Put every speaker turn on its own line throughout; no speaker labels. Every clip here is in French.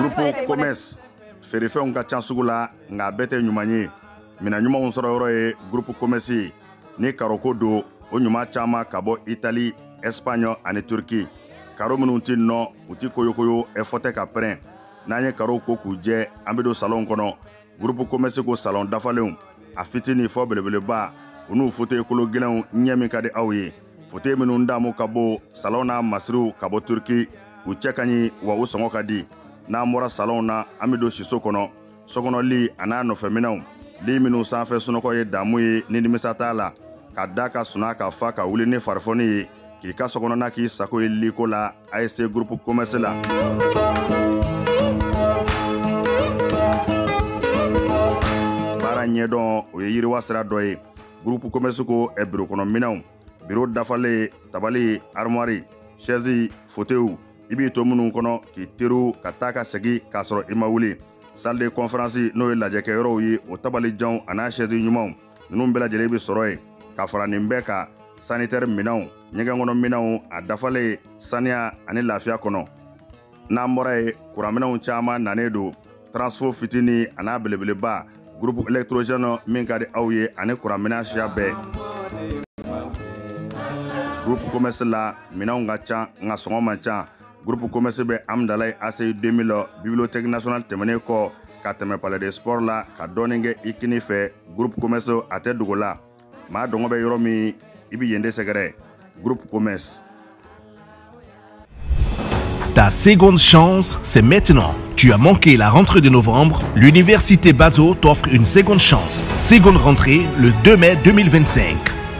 Groupe Commerce feerefɛnw ka ca sugu la nka bɛɛ tɛ ɲuman ye mina ɲumanw sɔrɔ yɔrɔ ye Groupe Commerce ni karoko don o ɲuman caman ka bɔ Italie, Espagne ani Turquie. Karo minnu ti nɔ u ti koyokoyo fɔtɛ ka pɛrɛn n'an ye karo ko k'u jɛ an bɛ don salon kɔnɔ. Groupe Commerce ko salon dafalenw a fitini fɔ belebeleba u n'u fauteuil kolo gɛlɛnw ɲɛ min ka di aw ye. Fauteuil minnu damu ka bɔ salon na masiriw ka bɔ Turquie u cɛ ka ɲi wa u sɔngɔ ka di. N'an bɔra salon na an bɛ don siso kɔnɔ sokɔnɔ a n'a nɔfɛminɛnw li minnu sanfɛ sunɔgɔ ye damu ye ni nimisa t'a la ka da ka suna ka fa ka wuli ni farifoni ye k'i ka sokɔnɔna k'i sago ye liko la a ye se Groupe Commerce la. Baara ɲɛdɔn o ye yiriwa sira dɔ ye. Groupe Commerce ko biro kɔnɔ minɛnw biro dafalen tabali armoire chaise fauteuil i b'i to minnu kɔnɔ k'i teriw ka taa ka segin k'a sɔrɔ i ma wuli. Salle de conférence n'o ye lajɛkɛyɔrɔw ye o tabalijanw a n'a chaise ɲumanw ninnu bɛɛ lajɛlen bɛ sɔrɔ yen ka fara nin bɛɛ kan sanitaire minɛnw ɲɛgɛn kɔnɔ minɛnw a dafalen saniya ani lafiya kɔnɔ. N'an bɔra ye kuranminɛnw caman nanen don transfo fitini a n'a belebeleba groupe électrogène min ka di aw ye ani kuranminɛn siya bɛɛ. Groupe Commerce la minɛnw ka ca nka sɔngɔ man ca. Groupe Commerce bɛ Amdalaye ACI 2000 Bibliothèque nationale tɛmɛnen kɔ ka tɛmɛ Palais des Sports la ka dɔɔnin kɛ i kini fɛ. Groupe Commerce a tɛ dogo la maa dɔngɔ bɛ yɔrɔ min i bɛ yen de sɛgɛrɛ. Groupe Commerce.
Ta seconde chance, c'est maintenant. Tu as manqué la rentrée de novembre, l'Université Bazo t'offre une seconde chance. Seconde rentrée le 2 mai 2025.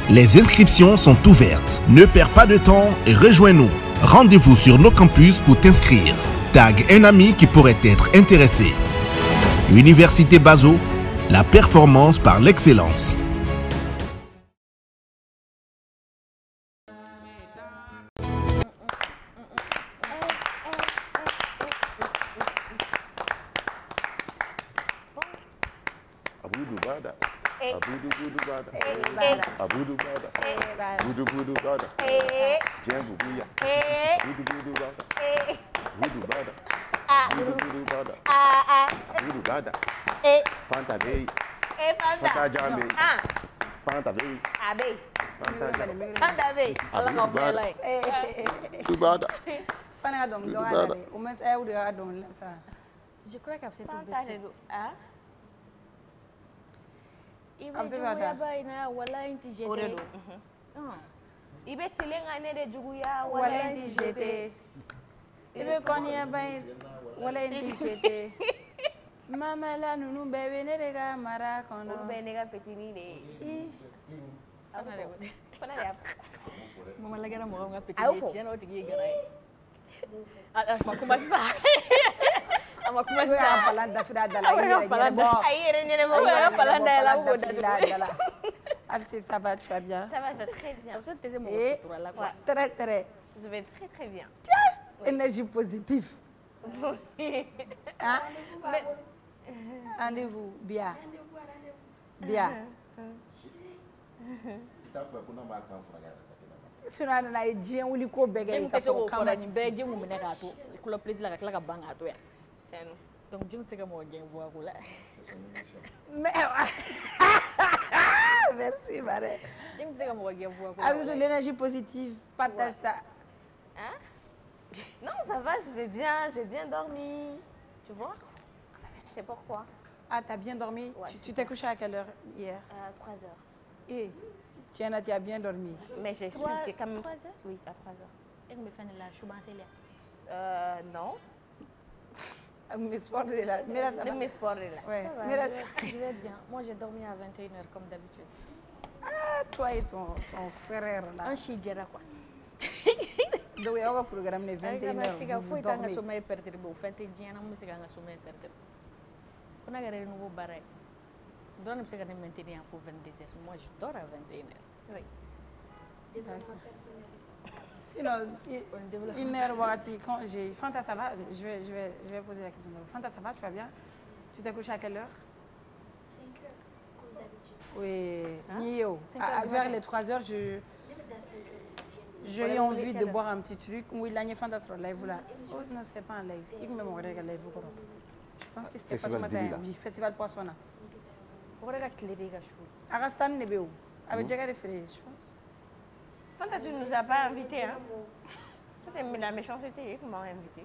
Les inscriptions sont ouvertes. Ne perds pas de temps et rejoins-nous. Rendez-vous sur nos campus pour t'inscrire. Tag un ami qui pourrait être intéressé. Université Bazo, la performance par l'excellence.
Je crois qu'elle
Mama la nunu bebe ne de ka mara kono
bebe ne ka petini de mama la gara mo nga petini tiana o tigi gara ma kuma sa ama kuma sa
palanda fida dala yere nyere bo
ayere palanda la bo dala
Afsi, ça va, tu vas bien?
Ça va, je vais très bien.
Très, très.
Je vais très, très bien.
Tiens, énergie positive. Hein? Rendez-vous, bien. Bien. Sinon, on a dit que on liko bege ka so kama
ni beje mu mena ka to ko place la ka banga to ya. Donc je ne sais pas moi gain voir là.
Mais merci Marie.
Je ne sais pas moi gain voir.
Avec de l'énergie positive, partage ça.
Hein? Non, ça va, je vais bien, j'ai bien dormi. Tu vois? C'est pourquoi.
Ah, tu as bien dormi? Ouais, tu t'es couché à quelle heure hier?
À 3 heures.
Et tu as bien dormi?
Mais j'ai su que quand même...
3 heures?
Oui, à 3 heures.
Et me fait la chouba
non.
Mes sports de là. Mais là, ça va.
Mes sports de là.
Ouais.
Mais là, je vais bien. Moi, j'ai dormi à 21h comme d'habitude.
Ah, toi et ton frère là.
Un chidjera quoi.
Donc, il y a un programme de 21h.
Vous dormez. Je suis perturbé. Vous faites des gens qui sont perturbés. On a gagné un nouveau barrage. Donc, on peut maintenir pour 22h. Moi, je dors à 21h.
Oui.
Sinon, quand j'ai... Fanta, ça va? Je vais poser la question. Fanta, ça va? Tu vas bien? Tu t'es couché à quelle heure?
5h, comme d'habitude.
Oui. Nio. Vers les 3h, je... J'ai eu envie de boire un petit truc. Oui, l'année fin sur le live là. Oh non, c'était pas un live. Il me manquerait un live. Je pense que c'était oui, Festival Poissona.
On a clé des gâchous.
Arastan Nebeo. Avec Jaga de Ferré, je pense.
Fanta, tu ne nous as pas invités, hein? Ça, c'est la méchanceté qui m'a invité.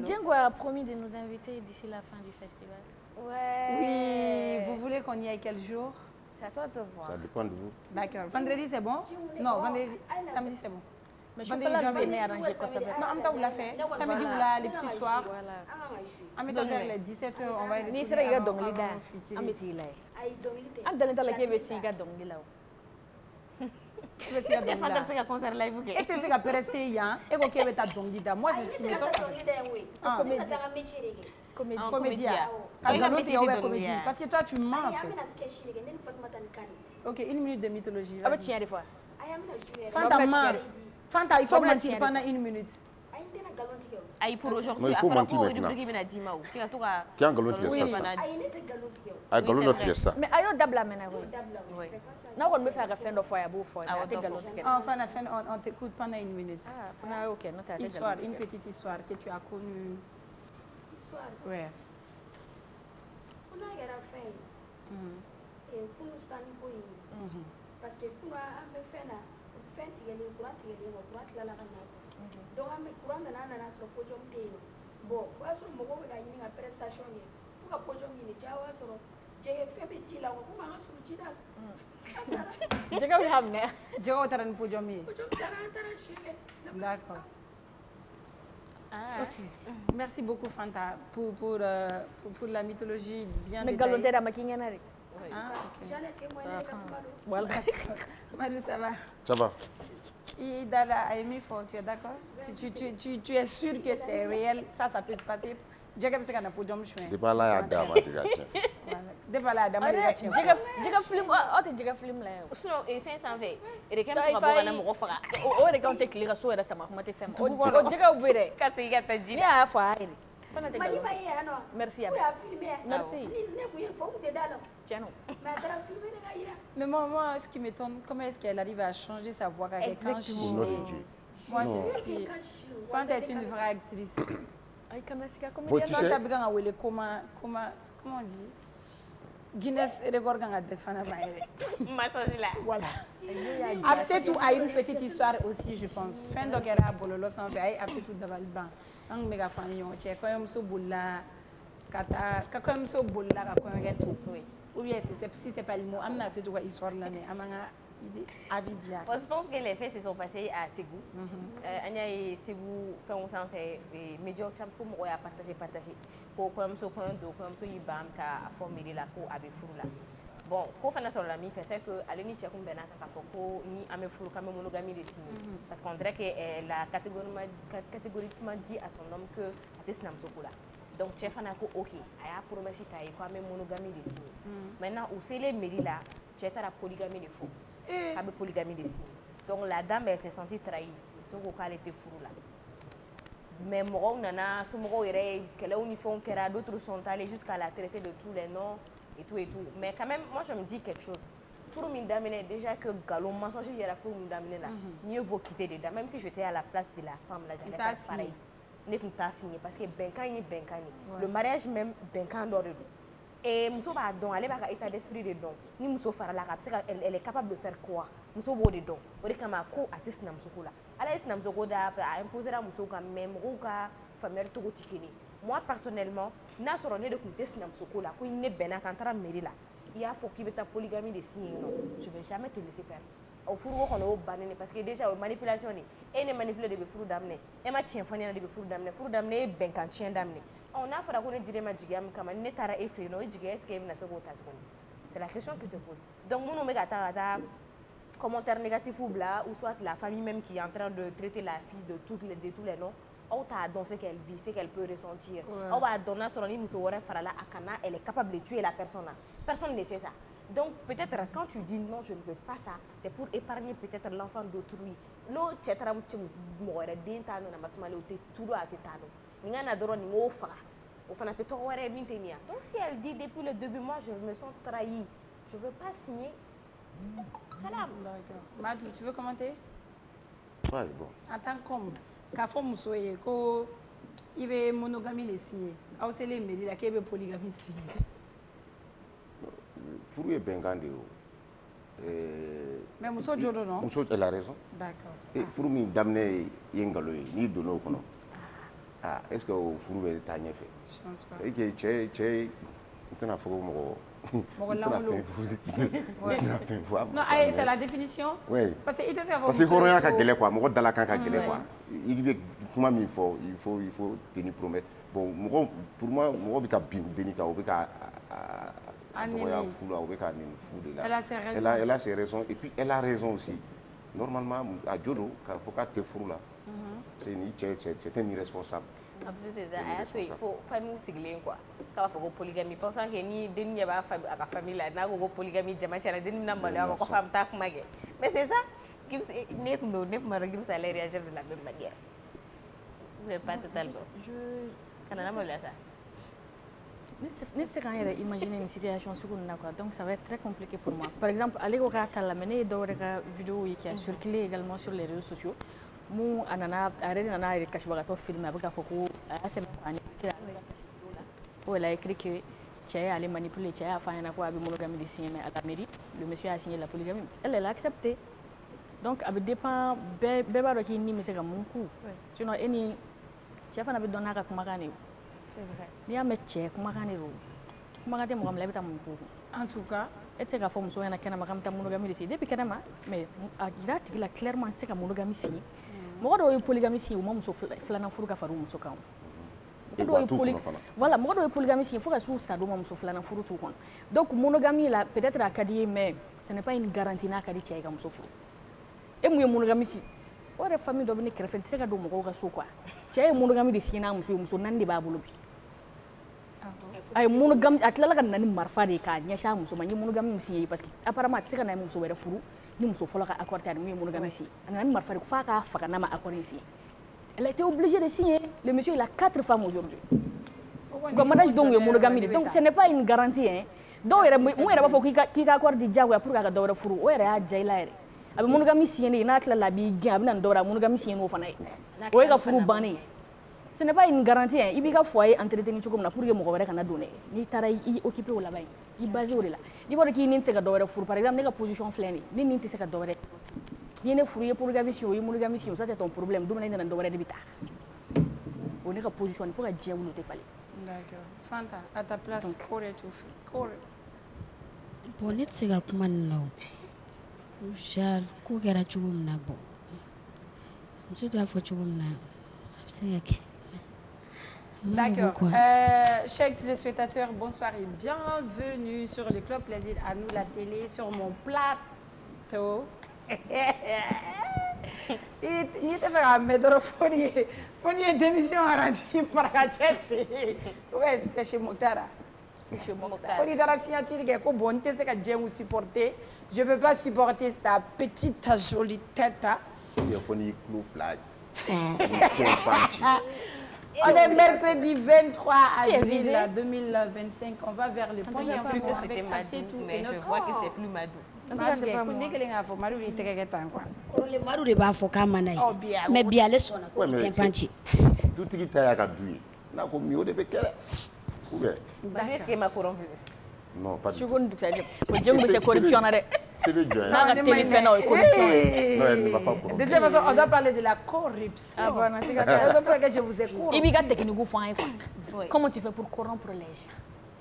Django a promis de nous inviter d'ici la fin du festival.
Ouais.
Oui, vous voulez qu'on y aille quel jour?
C'est à toi de voir.
Ça dépend de vous.
D'accord. Vendredi, c'est bon? Non, vendredi, samedi, c'est bon.
Mais je peux la arranger quoi ça.
Non, Amta, vous l'a fait. Samedi, vous l'avez les petits soirs. En mettant vers les 17h, on va aller
ni sera ga dong lida ameti lay am dalenta la kebe siga dong lila
Tu veux essayer de
Fanta tega concert live ke
et tu sais qu'à rester yan et qu'on kebe ta dongida. Moi, c'est ce qui m'étonne. Comédie. Comédie. Parce que toi, tu mens en fait. Ok, 1 minute de mythologie.
aba tiens des fois
Fanta ment. Fanta, il faut mentir pendant 1 minute.
Aïe, pour aujourd'hui,
Non, il faut mentir maintenant. Qui a un galon de ça? Un galon de ça.
mais ayo dabla mena oui na kon me faire faire do foya bo foya te galon te
Enfin, on t'écoute pendant 1 minute.
ah fana OK non ta
Histoire, une petite histoire que tu as connue.
Histoire.
Ouais.
On a gagné fait. Et pour nous stand boy. Parce que pour un fait là, fait il y a les courants là la donc on me courant na na trop podium teno bon wa so mo go ga yin après station ni pour ka podium ni jawa so je fait be jila ko ma ga su jida
jaga wi hamne
Jaga au terrain pour Jomi.
podium tara chile
D'accord. Ok. Merci beaucoup Fanta pour la mythologie bien
mais
détaillée.
galon te da makinga na rek
Ah, ok.
j'allais témoigner
voilà
Madou, ça va?
Ça va.
Idala a aimé fort, tu es d'accord? Tu es sûr que c'est réel, ça peut se passer. Jaga bisa kana podium chouin.
Depuis là, il y a dama déjà.
Voilà. Depuis là, dama
Allez,
déjà.
jiga film o te jiga film la yo
sinon fin sans fait et quand
Ça,
tu
il
vas
faille-
voir na mo faga
o de kan te clira so era sama kuma te fem o jiga ubire
ka te ga ta
ni
jina
a fa ai fana te
mani
galon
ba ya no
merci
ya
ya
filmer
Merci.
ni ne ku yin fo te dalo
tiens
mais dara filmer de ga ira
Mais moi, ce qui m'étonne, comment est-ce qu'elle arrive à changer sa voix quand elle quand
Exactement.
Nom de Dieu.
Moi, c'est ce qui... Fanta est une vraie actrice.
ai kana sika
Bon,
comédien
tu
na
sais-
Fanta biganga wele comment on dit? Guinness record ganga defana maere.
massage là
Voilà. Après tout, a une petite histoire aussi, je pense. Fin donc era bololo sans fait, après tout davalban. Ang mega fan yon che ko yom so bulla kata ka ko yom so bulla ka ko ngetu.
oui
Ou bien si c'est pas le mot, amna c'est tout quoi histoire là mais amanga idée avidia.
Moi, je pense que les faits se sont passés à Ségou. Anya et Ségou fait on s'en fait médias champ pour moi à partager pour comme ça comme ça il bam ka formuler la ko avec fou là. Bon, ko fana sur la mi fait c'est que aller ni tchekum benaka ka ko ni ame fou quand même monogamie de signes parce qu'on dirait que la catégoriquement dit à son homme que atisnam sokula. Donc chef fana ko OK, aya promesse ta y quand même monogamie de signes. Maintenant où c'est les méris là, tu as la polygamie de faux. Avec polygamie de signes. Donc la dame elle s'est sentie trahie. Son qu'elle était fou là. Mais moi nana, ce moment qu'elle a uniforme, d'autres sont allés jusqu'à la traiter de tous les noms et tout et tout. Mais quand même, moi je me dis quelque chose. Pour m'indaminer déjà que galon mensonge il y a la pour m'indaminer là. Mieux vaut quitter dedans. Même si j'étais à la place de la femme là, j'allais faire pareil. N'est pas signé parce que Benkani. Le mariage même Benkan d'or. Et Mousso va donc aller vers l'état d'esprit de don. Ni Mousso fera la parce qu'elle est capable de faire quoi? Mousso va de don. On est comme un co à test namsoko là. Alors ce namsoko da a imposé la Mousso quand même rouga famille tout tikini. Moi personnellement, n'a sur de test namsoko là. Quand il n'est ben à cantar mairie là. Il y a faut qu'il y ait ta polygamie de signes non. Je vais jamais te laisser faire. Au fourreau qu'on a au banné parce que déjà manipulation et ne manipuler de fou d'amener. Et ma tien fania de fou d'amener ben quand chien d'amener. On a fait qu'on dirait magigam comme un netara et fait no est-ce qu'il y a c'est la question qui se pose. Donc nous nous mettons commentaires négatifs ou bla ou soit la famille même qui est en train de traiter la fille de tous les noms. On t'a donné ce qu'elle vit, ce qu'elle peut ressentir. On va donner son ami Moussouare Farala Akana, elle est capable de tuer la personne. Personne ne sait ça. Donc peut-être quand tu dis non, je ne veux pas ça, c'est pour épargner peut-être l'enfant d'autrui. L'autre chetram moire d'intano na masmale te tout à tetano. N'ingana doro ni ofa. Ofana te toroare mintenia. Donc si elle dit depuis le début, moi je me sens trahie, je veux pas signer. Salam.
D'accord. Madou, tu veux commenter?
Ouais, bon.
En tant qu'homme, k'a fɔ muso ye ko i bɛ monogamie de signé aw selen mairie la k'e bɛ polygamie signé.
Furu ye bɛnkan de ye o.
Mais muso jo don non?
Muso, elle a raison.
D'accord.
Furu min daminɛ ye ngalon ye n'i donna o kɔnɔ est ce que o furu bɛ taa ɲɛfɛ?
Je pense pas.
Et que cɛ n tɛna fɔ ko mɔgɔ
lankolon. Non, c'est la définition.
Oui.
Parce que i tɛ se ka fɔ
parce que hɔrɔnya ka gɛlɛn quoi, mɔgɔ dalakan ka gɛlɛn quoi. I bɛ kuma min fɔ, il faut tenir promesse. Bon, pour moi, mɔgɔ bɛ ka bin denni kan, o bɛ ka dɔgɔya furu la, o bɛ ka nin furu de la. Elle a ses raisons. Et puis elle a raison aussi. Normalement, a jo don k'a fɔ k'a tɛ furu la. C'est ni cɛ, c'est un irresponsable.
En plus de ça, a y'a to yen fo famille sigilen quoi k'a b'a fɔ ko polygamie pensant que ni denni ɲɛ b'a a ka famille la n'a ko ko polygamie jama cɛla denni bɛna maloya ko femme t'a kuma kɛ mais c'est ça ne tun b'a dɔn Gims allait réagir de la même manière mais pas totalement kana na maloya ça
ne tɛ se k'an yɛrɛ imaginer une situation sugu ninnu na quoi donc ça va être très compliqué pour moi par exemple ale ko k'a ta la mais ne ye dɔw yɛrɛ ka vidéo ye qui a circulé également sur les réseaux sociaux mun a yɛrɛ de nana a yɛrɛ kasibagatɔ filmer a bɛ k'a fɔ ko a y'a sɛbɛn k'a ɲɛ o elle a écrit que cɛ y'ale manipuler cɛ y'a fɔ a ɲɛna ko a bɛ monogamie de signer mais à la mairie le monsieur a signé la polygamie elle a accepté donc a bɛ dépend bɛɛ b'a dɔn k'i ni bɛ se ka mun k'u sinon e ni cɛ fana bɛ dɔn n'a ka kumakan de ye n'i y'a mɛn cɛ kumakan de don kumakan tɛ mɔgɔ min la i bɛ taa mun k'u
en tout cas
e tɛ se k'a fɔ muso ɲɛna kɛnɛma k'an bɛ taa monogamie de signer depuis kɛnɛma mais a jira a tigi la clairement tɛ se ka monogamie signer mɔgɔ dɔw ye polygamie signer u ma muso filanan furu ka fara u muso kan voilà mɔgɔ dɔw ye polygamie signer fo ka s'u sa don ma muso filanan furu t'u kɔnɔ donc monogamie la peut-être a ka di ye mais ce n'est pas une garantie n'a ka di cɛ ye ka muso furu e mun ye monogamie signer o yɛrɛ famille dɔ bɛ ne kɛrɛfɛ n tɛ se ka don mɔgɔw ka so quoi cɛ ye monogamie de signer n'a muso ye muso 4 de b'a bolo bi a ye monogamie a tilala ka na ni marifa de ye k'a ɲɛsin a muso ma n ye monogamie min signer parce que apparemment a tɛ se ka na muso wɛrɛ furu ni muso fɔlɔ ka accord tɛ a ni mun ye monogamie signer a nana ni marifa de f'a k'a faga n'a ma accord in signer elle a été obligée de signer le monsieur il a 4 femmes aujourd'hui ka mariage donc ye monogamie de donc ce n'est pas une garantie hein dɔw yɛrɛ mun yɛrɛ b'a fɔ k'i ka accord di diyagoya pour que a ka dɔ wɛrɛ furu o yɛrɛ y'a diya i la yɛrɛ a bɛ monogamie signer n'a tilala a b'i gɛn a bɛ na ni dɔ wɛrɛ a monogamie signer n'o fana ye o ye ka furu bannen ye ce n'est pas une garantie hein i b'i ka foyer entretenir cogo min na pour que mɔgɔ wɛrɛ kana don dɛ n'i taara i occuper o laban ye i basé o de la n'i b'a dɔn k'i ni tɛ se ka dɔ wɛrɛ furu par exemple ne ka position filɛ nin ye ni nin tɛ se ka dɔ wɛrɛ n'i ye ne furu i ye polygamie signer o ye monogamie signer o ça c'est ton problème don min na i nana dɔ wɛrɛ de bɛ taa o ne ka position il faut ka diɲɛ wuli o tɛ falen.
D'accord. Fanta, à ta place, qu'aurais tu fait?
Bon, ne tɛ se ka kuma nin na o genre ko kɛra cogo min na bon muso t'a fɔ cogo min na a bɛ se ka kɛ.
D'accord. Chers téléspectateurs, bonsoir et bienvenue sur le Club Plaisir à nous la télé, sur mon plateau. Ni tɛ fɛ k'a mɛn dɔrɔn fo ni ye démission arrêté maraka cɛ fɛ yen ouais c'est chez Mokhtar. Fo ni taara signature kɛ ko bon n tɛ se ka Dieng supporter je peux pas supporter sa petite jolie tête.
Fo ni kulo fila.
On est mercredi 23 avril 2025. On va vers le point info avec Afsetou et notre...
Je vois que c'est plus Madou.
Madou de b'a fɔ k'a ma n'a ye mais bi ale sɔnna ko tɛnpanci.
Dutigi ta y'a ka du ye n'a ko mi o de bɛ kɛ dɛ.
Madou est-ce qu'il m'a corrompu?
Non, pas du tout.
O Dieng bɛ se corruption na dɛ.
C'est le joint.
N'a ka teli fɛn na o ye corruption.
Non, elle ne va pas corrompre.
De toute façon, on doit parler de la corruption.
Ah bon, c'est
la raison pour laquelle je vous ai corrompu.
I b'i ka technique fɔ an ye quoi. Comment tu fais pour corrompre les gens?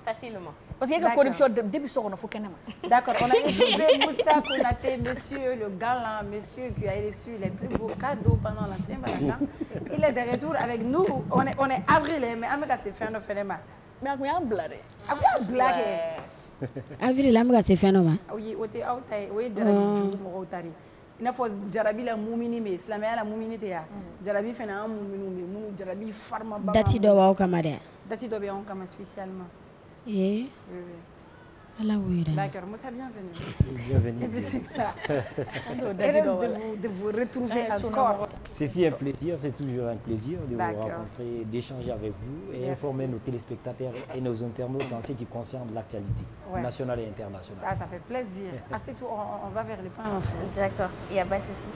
Facilement.
Parce qu'il y a que corruption depuis ce qu'on a fait.
D'accord, on a retrouvé Moussa Konaté, monsieur le galant, monsieur qui a reçu les plus beaux cadeaux pendant la Saint-Valentin. Il est de retour avec nous. On est avril, mais on a fait un phénomène.
Mais on a un blague.
On a un blague.
Avril, on a fait un phénomène.
Oui, on est out. Oui, jarabi il n'a pas jarabi la moumini mais silamɛya la moumini tɛ ya jarabi fana an moumini mais munu jarabi farma ba
dati dɔ b'aw kama dɛ
dati dɔ bɛ anw kama spécialement.
Oui. Allah oui.
D'accord, Moussa, bienvenue.
Bienvenue.
Heureuse de vous retrouver encore.
Sophie, un plaisir, c'est toujours un plaisir de vous rencontrer, d'échanger avec vous et informer nos téléspectateurs et nos internautes en ce qui concerne l'actualité nationale et internationale.
Ça fait plaisir. C'est tout, on va vers les points infos.
D'accord, il n'y a pas de souci.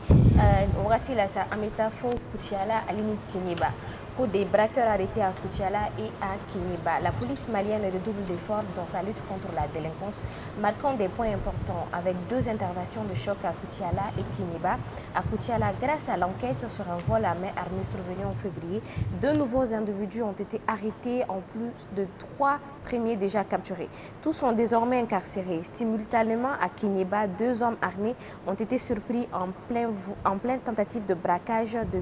On va dire ça, en métaphore, Koutiala, Aline Kenyeba. Pour des braqueurs arrêtés à Koutiala et à Kenyeba. La police malienne redouble d'efforts dans sa lutte contre la délinquance, marquant des points importants avec 2 interventions de choc à Koutiala et Kenyeba. À Koutiala, grâce à l'enquête sur un vol à main armée survenu en février, 2 nouveaux individus ont été arrêtés en plus de 3 premiers déjà capturés. Tous sont désormais incarcérés. Simultanément à Kenyeba, 2 hommes armés ont été surpris en pleine tentative de braquage de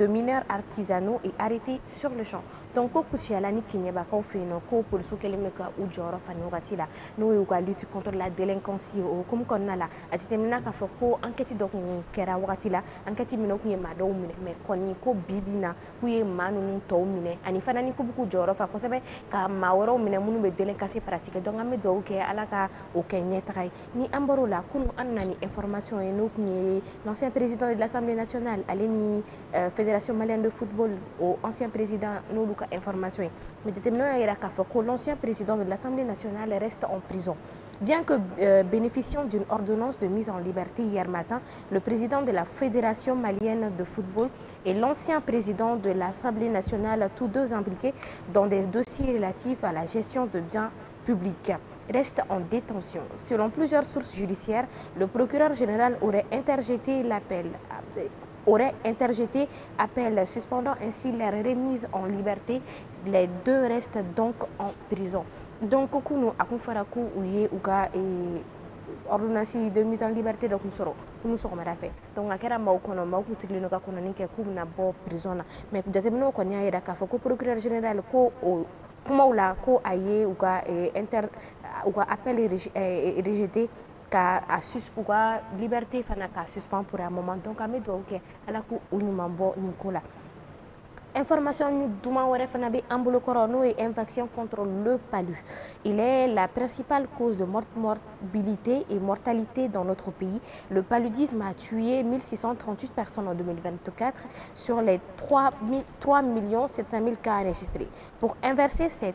mineurs artisanaux et arrêtés sur le champ. Donc, au Koutiala ni Kenyeba, quand on fait nos pour ce qu'elle me ka ou joro fanogati la, nous y lutte contre la délinquance au comme qu'on a là. À ce moment-là, quand faut enquêter donc kera wakati la, enquêter mino kuye mado mine, mais koni ko bibina kuye manu to mine. Ani fana ni ko beaucoup joro fa ko sebe ka maworo mine munu be délinquance pratique. Donc ame do ke alaka au Kenya trai. Ni ambaro la kunu anani information et nous ni l'ancien président de l'Assemblée nationale, Aleni Fédération malienne de football, au ancien président nous information. Mais l'ancien président de l'Assemblée nationale reste en prison. Bien que bénéficiant d'une ordonnance de mise en liberté hier matin, le président de la Fédération malienne de football et l'ancien président de l'Assemblée nationale, tous 2 impliqués dans des dossiers relatifs à la gestion de biens publics, restent en détention. Selon plusieurs sources judiciaires, le procureur général aurait interjeté appel suspendant ainsi leur remise en liberté. Les 2 restent donc en prison. Donc, nous avons fait une ordonnance de mise en liberté, donc nous serons fait. Donc, nous avons fait une prison. Mais nous avons fait un procureur général ko aye ou appel rejeté ka liberté fana ka suspend pour un moment. Donc ame do ke ala ku unumambo Nicolas. Information Douma Warefanabe Ambulokorono et infection contre le palu. Il est la principale cause de morbidité et mortalité dans notre pays. Le paludisme a tué 1638 personnes en 2024 sur les 3 700 000 cas enregistrés. Pour inverser ces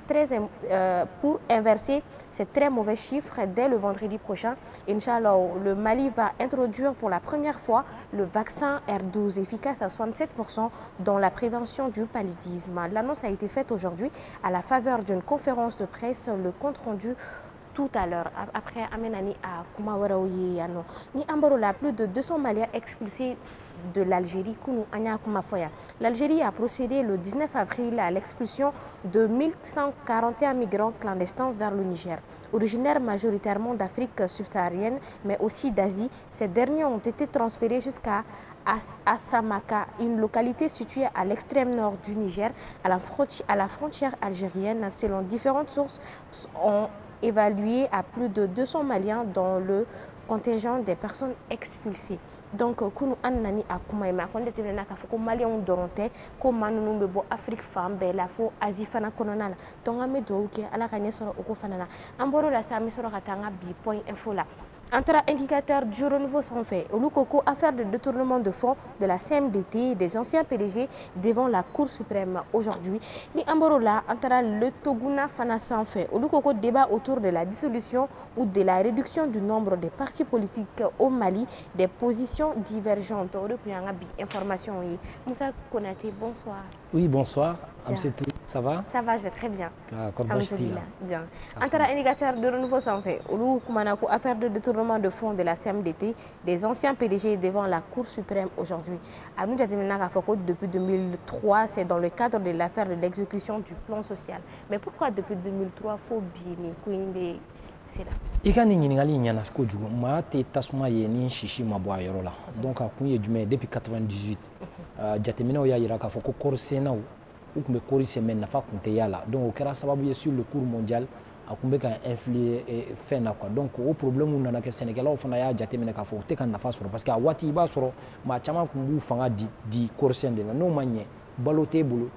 très mauvais chiffres, dès le vendredi prochain, Inch'Allah, le Mali va introduire pour la première fois le vaccin R12 efficace à 67% dans la prévention du paludisme. L'annonce a été faite aujourd'hui à la faveur d'une conférence de presse, le compte rendu tout à l'heure. Après Amenani à Koumawaraouye Yano, ni Ambarola, plus de 200 Maliens expulsés de l'Algérie. L'Algérie a procédé le 19 avril à l'expulsion de 1141 migrants clandestins vers le Niger. Originaires majoritairement d'Afrique subsaharienne, mais aussi d'Asie, ces derniers ont été transférés jusqu'à Assamaka, une localité située à l'extrême nord du Niger, à la frontière algérienne. Selon différentes sources, ont évalué à plus de 200 Maliens dans le contingent des personnes expulsées. Donc, kunu anani akuma ma konde tebena ka foko Malien doronte ko manunu be bo Afrique fam be la fo Asie fana kononala. Donc ame do ke ala kanye soro oko fanana. Amboro la sami soro katanga bi point info la. Entre indicateur du renouveau sans fait, Olukoko, affaire de détournement de fonds de la CMDT des anciens PDG devant la Cour suprême aujourd'hui. Ni Amborola, entre le Toguna Fana sans fait, Olukoko débat autour de la dissolution ou de la réduction du nombre des partis politiques au Mali, des positions divergentes. Information. Moussa Konaté, bonsoir.
Oui, bonsoir. Amsetou, ça va?
Ça va, je vais très bien.
Bien.
Entre indicateur de renouveau sans fait, Olukoko, affaire de détournement de fonds de la CMDT des anciens PDG devant la Cour suprême aujourd'hui. À nous, depuis 2003, c'est dans le cadre de l'affaire de l'exécution du plan social. Mais pourquoi depuis 2003 faut bien c'est là?
Ikani ngali nyana ko jugo ma te tasma ye ni shishi mabwa yoro la. Donc a kunye jume depuis 98. Jatemina o ya yira ka foko korsena ou kumbe korse men na fa kunte yala. Donc au kera sababu ye sur le cours mondial akumbe ka influer fait na quoi. Donc au problème on a que Sénégal o fana ya jatemina ka fo te kan na fa soro parce que a wati ba soro ma chama kumbu fanga di korsende na no manye baloté bulu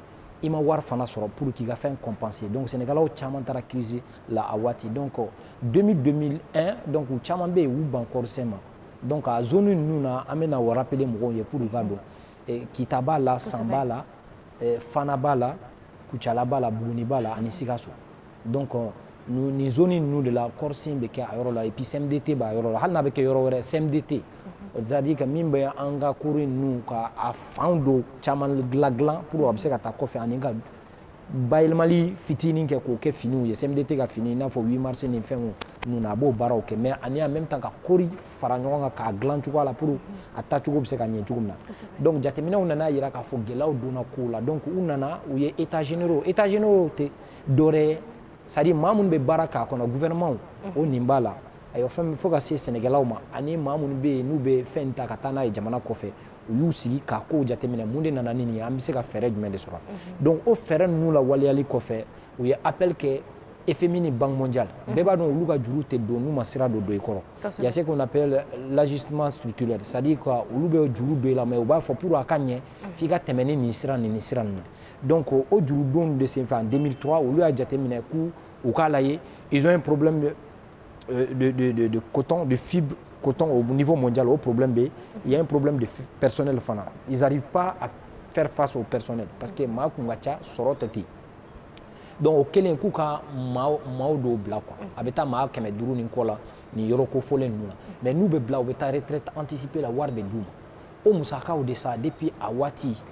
ima war fana soro pour qu'il a fait compenser. Donc Sénégal au chama tara crise la awati. Donc 2001 donc chama be ou ban korsema donc à zone nous na amena o rappeler mo ye pour gado Kitaba la Samba la Fanaba la Kuchalaba la Buguniba la ani Sikasso donc nous ni zone nous de la Corsin be ke ayoro la et puis CMDT ba ayoro la hal na be ke yoro wore CMDT c'est-à-dire que mimbe anga kuri nous ka a fando chaman glaglan pour observer ta kofi aninga Bailmali fitini ke ko ke fini ye CMDT ka fini na fo 8 mars ni fengo nous na bo bara ok mais ani en même temps ka kori faranyo ka glan tu la pour ata tu go be se ka nyen na donc jatemina unana yira ka fo gelaw dona ko la donc unana ou ye état généraux te doré ça dit mamoun be baraka kono gouvernement o nimbala ayo fam fo ka se sénégalaw ma ani mamoun be nu be fenta ka tana e jamana ko fe u sigi ka ko jatemina munde nana nini am se ka fere jumɛn de sɔrɔ donc o fere nu la waliyali kɔfɛ u ye appel kɛ FMI ni Banque mondiale bɛɛ b'a dɔn olu ka juru tɛ don n'u ma sira don i kɔrɔ il y a ce qu'on appelle l'ajustement structurel c'est à dire que olu bɛ juru don i la mais u b'a fɔ pour a ka ɲɛ f'i ka tɛmɛ ni nin sira nin sira nin donc o juru don de sen fɛ en 2003 olu y'a jateminɛ k'u u k'a lajɛ ils ont un problème de coton de fibre coton au niveau mondial, au problème B, il y a un problème de personnel. Ils n'arrivent pas à faire face au personnel parce que ma kungacha sorotati. Donc, au Kenya kuka mao do bla quoi. Abeta ma keme duru ni kola ni yoroko folen nuna. Mais nous be bla obeta retraite anticipée la war de duma. O musaka o de ça depuis awati.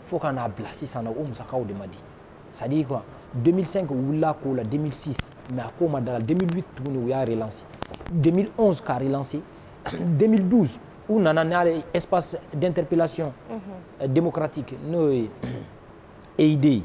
Faut qu'on a blasé ça na o musaka o de madi. Ça dit quoi 2005 ou là ko la 2006 mais à quoi dans 2008 on a relancé. 2011 qu'a relancé. 2012 où on a un espace d'interpellation démocratique no EIDI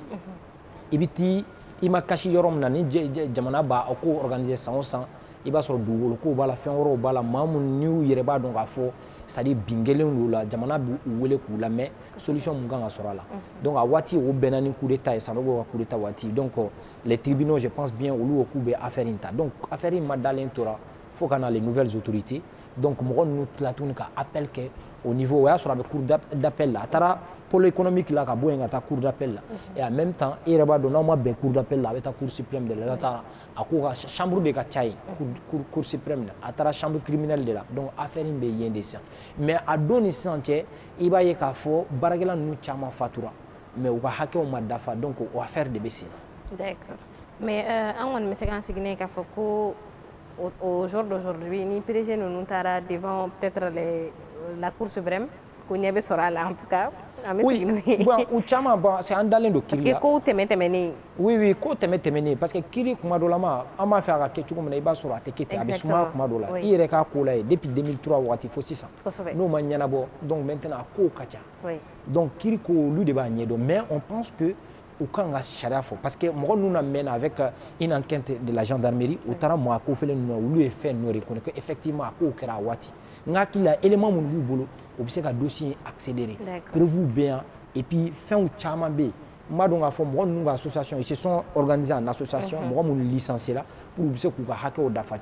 ibiti ima kashi yorom nani jamana ba ko organiser 100 iba sur du ko bala fen woro bala mamun new yereba donc a fo ça dit bingelen la jamana bu wele ku la mais solution mun ganga sora la donc a wati o benani coup d'état et ça no coup d'état wati donc les tribunaux je pense bien au coup be affaire inta donc affaire madalen tora faut qu'on a les nouvelles autorités. Donc, nous avons appel au niveau où sur le cours d'appel. Atara pôle économique là, il y a un cours d'appel. Et en même temps, il y a un cours d'appel avec un cours suprême de la chambre de Gachaï, cours suprême, atara chambre criminelle de là. Donc, affaire est bien dessin. Mais à donner santé, il y a un faux, baragela nous chama fatura. Mais on va hacker au madafa, donc on va faire des baisses. D'accord.
Mais on me s'est enseigné qu'à faut au jour d'aujourd'hui, ni PDG nous tara devant peut-être la Cour suprême, qu'on y avait sera là en tout cas.
Oui, bon, c'est un dalin de
Kiri. Parce que quand tu es
oui, quand tu es parce que Kiri, comme Adolama, on m'a fait un quelque chose comme sur la tête, Abisma, comme Adola. Il est à Kola depuis 2003, il faut 600. Nous, Manyanabo, donc maintenant à Kokacha. Donc Kiri, lui, de Bagnedo, mais on pense que Ukanga Shariafo, parce que moi nous amène avec une enquête de la gendarmerie, au Tara Moako fait lui fait nous reconnaître qu'effectivement à Kokera Wati. N'a qu'il a élément mon boulot, observe un dossier accéléré. Preuve bien et puis fin ou chamambe. Madon a fait moi nous association, ils se sont organisés en association, moi mon licencié là pour observer qu'on a hacké au dafa.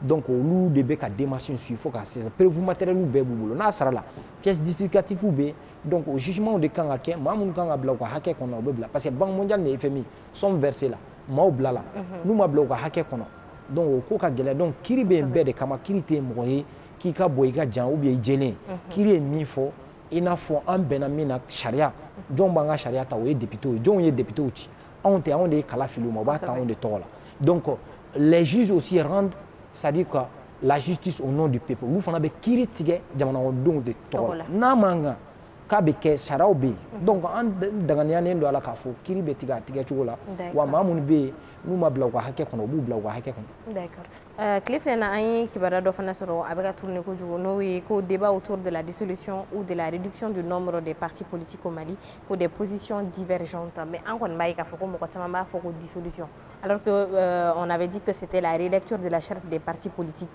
Donc au lieu de bec à démarcher il faut qu'à c'est preuve matériel ou bé boulot. Na sera là pièce justificative ou bé. Donc au jugement de Kangake, Mamoun Kanga bloqué hacké qu'on a blabla parce que Banque mondiale et FMI sont versés là. Mao blala. Nous ma bloqué hacké qu'on a. Donc au coca gela donc kiri be mbede kama kiri te moye kika boyga jan ou bien djele. Kiri mi fo ina fo an benamina sharia. Jon banga sharia ta oye député, jon ye député uchi. On de kala filou ma ba ta on de tola. Donc les juges aussi rendent ça dit quoi la justice au nom du peuple. Nous fana be kiri tige jamana on don de tola. Na manga kabeke saraobe donc en daganiane ndo ala kafo kiri be tiga chugola wa mamun be nous ma blawka hakke kono bu blawka hakke kono.
D'accord. Cliff na ay kibara do fana soro abega tourner ko jugo no wi ko débat autour de la dissolution ou de la réduction du nombre des partis politiques au Mali pour des positions divergentes mais en kon bay ka foko mo ko sama ba foko dissolution alors que on avait dit que c'était la relecture de la charte des partis politiques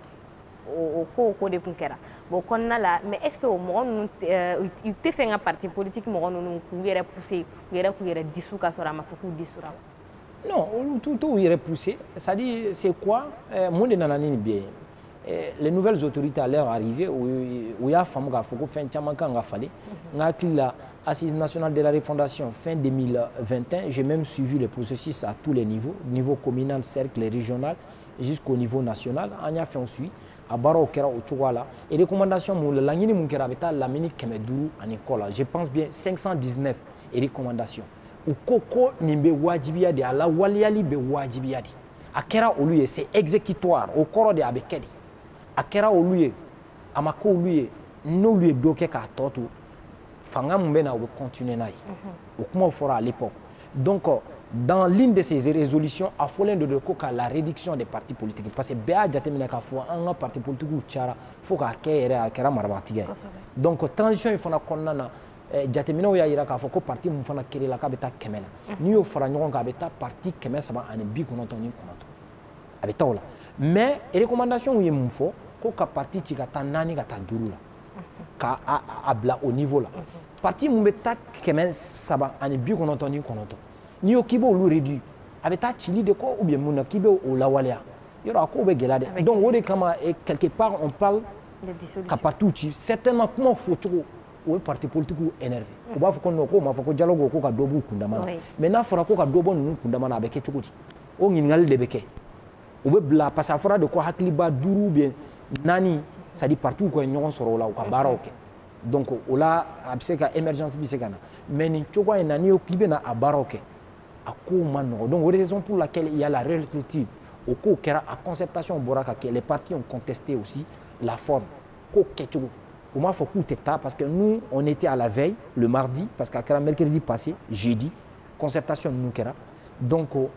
au cours de Kunkera. Bon, mais est-ce que au moment il te fait un parti politique, moment où il est poussé, où il est dissous,
non, tout il est poussé. Ça dit, c'est quoi? Monde nanani bien. Les nouvelles autorités à leur arrivée, où il y a femme qui a fait un chamanka nga fallu, nga la assise nationale de la refondation fin 2021. J'ai même suivi le processus à tous les niveaux, niveau communal, cercle, régional, jusqu'au niveau national. On a fait on suit. a baaraw kɛra o cogoya la et recommandation mun la laɲini mun kɛra a bɛ taa lamini 500 ani kɔ la je pense bien 519 et recommandation u ko nin bɛ wajibiya de a lawaleyali bɛ wajibiya de a kɛra olu ye c'est exécutoire o kɔrɔ de a bɛ kɛ de a kɛra olu ye a ma kɛ olu ye n'olu ye dɔ kɛ k'a tɔ to fanga mun bɛ na o bɛ continuer n'a ye o kumaw fɔra à l'époque donc dans l'une de ces résolutions a fɔlen de ko ka la réduction des partis politiques parce que bɛɛ y'a jateminɛ k'a fɔ an ka partis politiques cayara fo k'a kɛ yɛrɛ a kɛra marabaatigiya ye donc transition in fana kɔnɔna na jateminɛw y'a jira k'a fɔ ko parti mun fana créé la k'a bɛ taa 100 la n'i y'o fara ɲɔgɔn kan a bɛ taa parti 399 a bɛ taa o la mais recommandation ye mun fɔ ko ka parti ci ka taa 4 ka taa 5 la k'a bila au niveau la parti mun bɛ taa 399 n'i y'o k'i b'olu réduit a bɛ taa cili de kɔ ou bien mun na k'i bɛ o lawaleya yɔrɔ a ko bɛ gɛlɛya de donc o de kama quelque part on parle ka parti ci certainement kuma fɔ cogo o ye parti politique énervé u b'a fɔ ko non ko ma fɔ ko dialogue ko ka dɔ b'u kundama na mais n'a fɔra ko ka dɔ bɔ ninnu kundama na a bɛ kɛ cogo di o ɲininkali de bɛ kɛ u bɛ bila parce que a fɔra de ko hakiliba 5 ou bien 4 c'est à dire partout ko ye ɲɔgɔn sɔrɔ o la u ka baaraw kɛ donc o la a bɛ se ka émergence bɛ se ka na mais nin cogoya in na n'i k'i bɛ na a baaraw kɛ a kow ma nɔgɔ donc raison pour laquelle il y a la relative au kow kɛra a concertation bɔra ka kɛ les partis ont contesté aussi la forme ko kɛcogo u m'a fɔ k'u tɛ taa parce que nous on était à la veille le mardi parce qu'à kɛra mercredi passé jeudi concertation ninnu kɛra donc o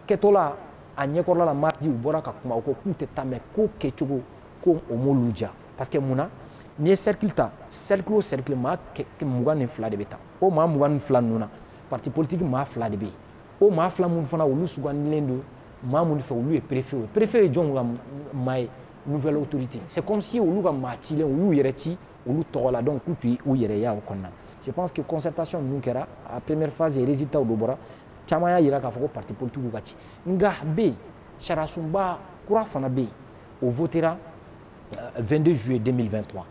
kɛtɔ la a ɲɛkɔrɔla la mardi u bɔra ka kuma u ko k'u tɛ taa mais ko kɛcogo ko o m'olu diya parce que mun na n'i ye cercle ta cercle o cercle maa 22 de bɛ taa o maa 22 ninnu na parti politique maa 2 de bɛ yen o maa 2 minnu fana olu sugandilen don maa minnu fɛ olu ye préfet ye préfet ye jɔnw ka maa ye nouvelle autorité c'est comme si olu ka maa cilen u y'u yɛrɛ ci olu tɔgɔ la donc k'u t'u yɛrɛ y'a o kɔnɔna je pense que concertation ninnu kɛra a première phase ye résultat dɔ bɔra caman y'a yira k'a fɔ ko parti politique ka ci nka bɛ yen sariyasunba kura fana bɛ yen o votera 22 juillet 2023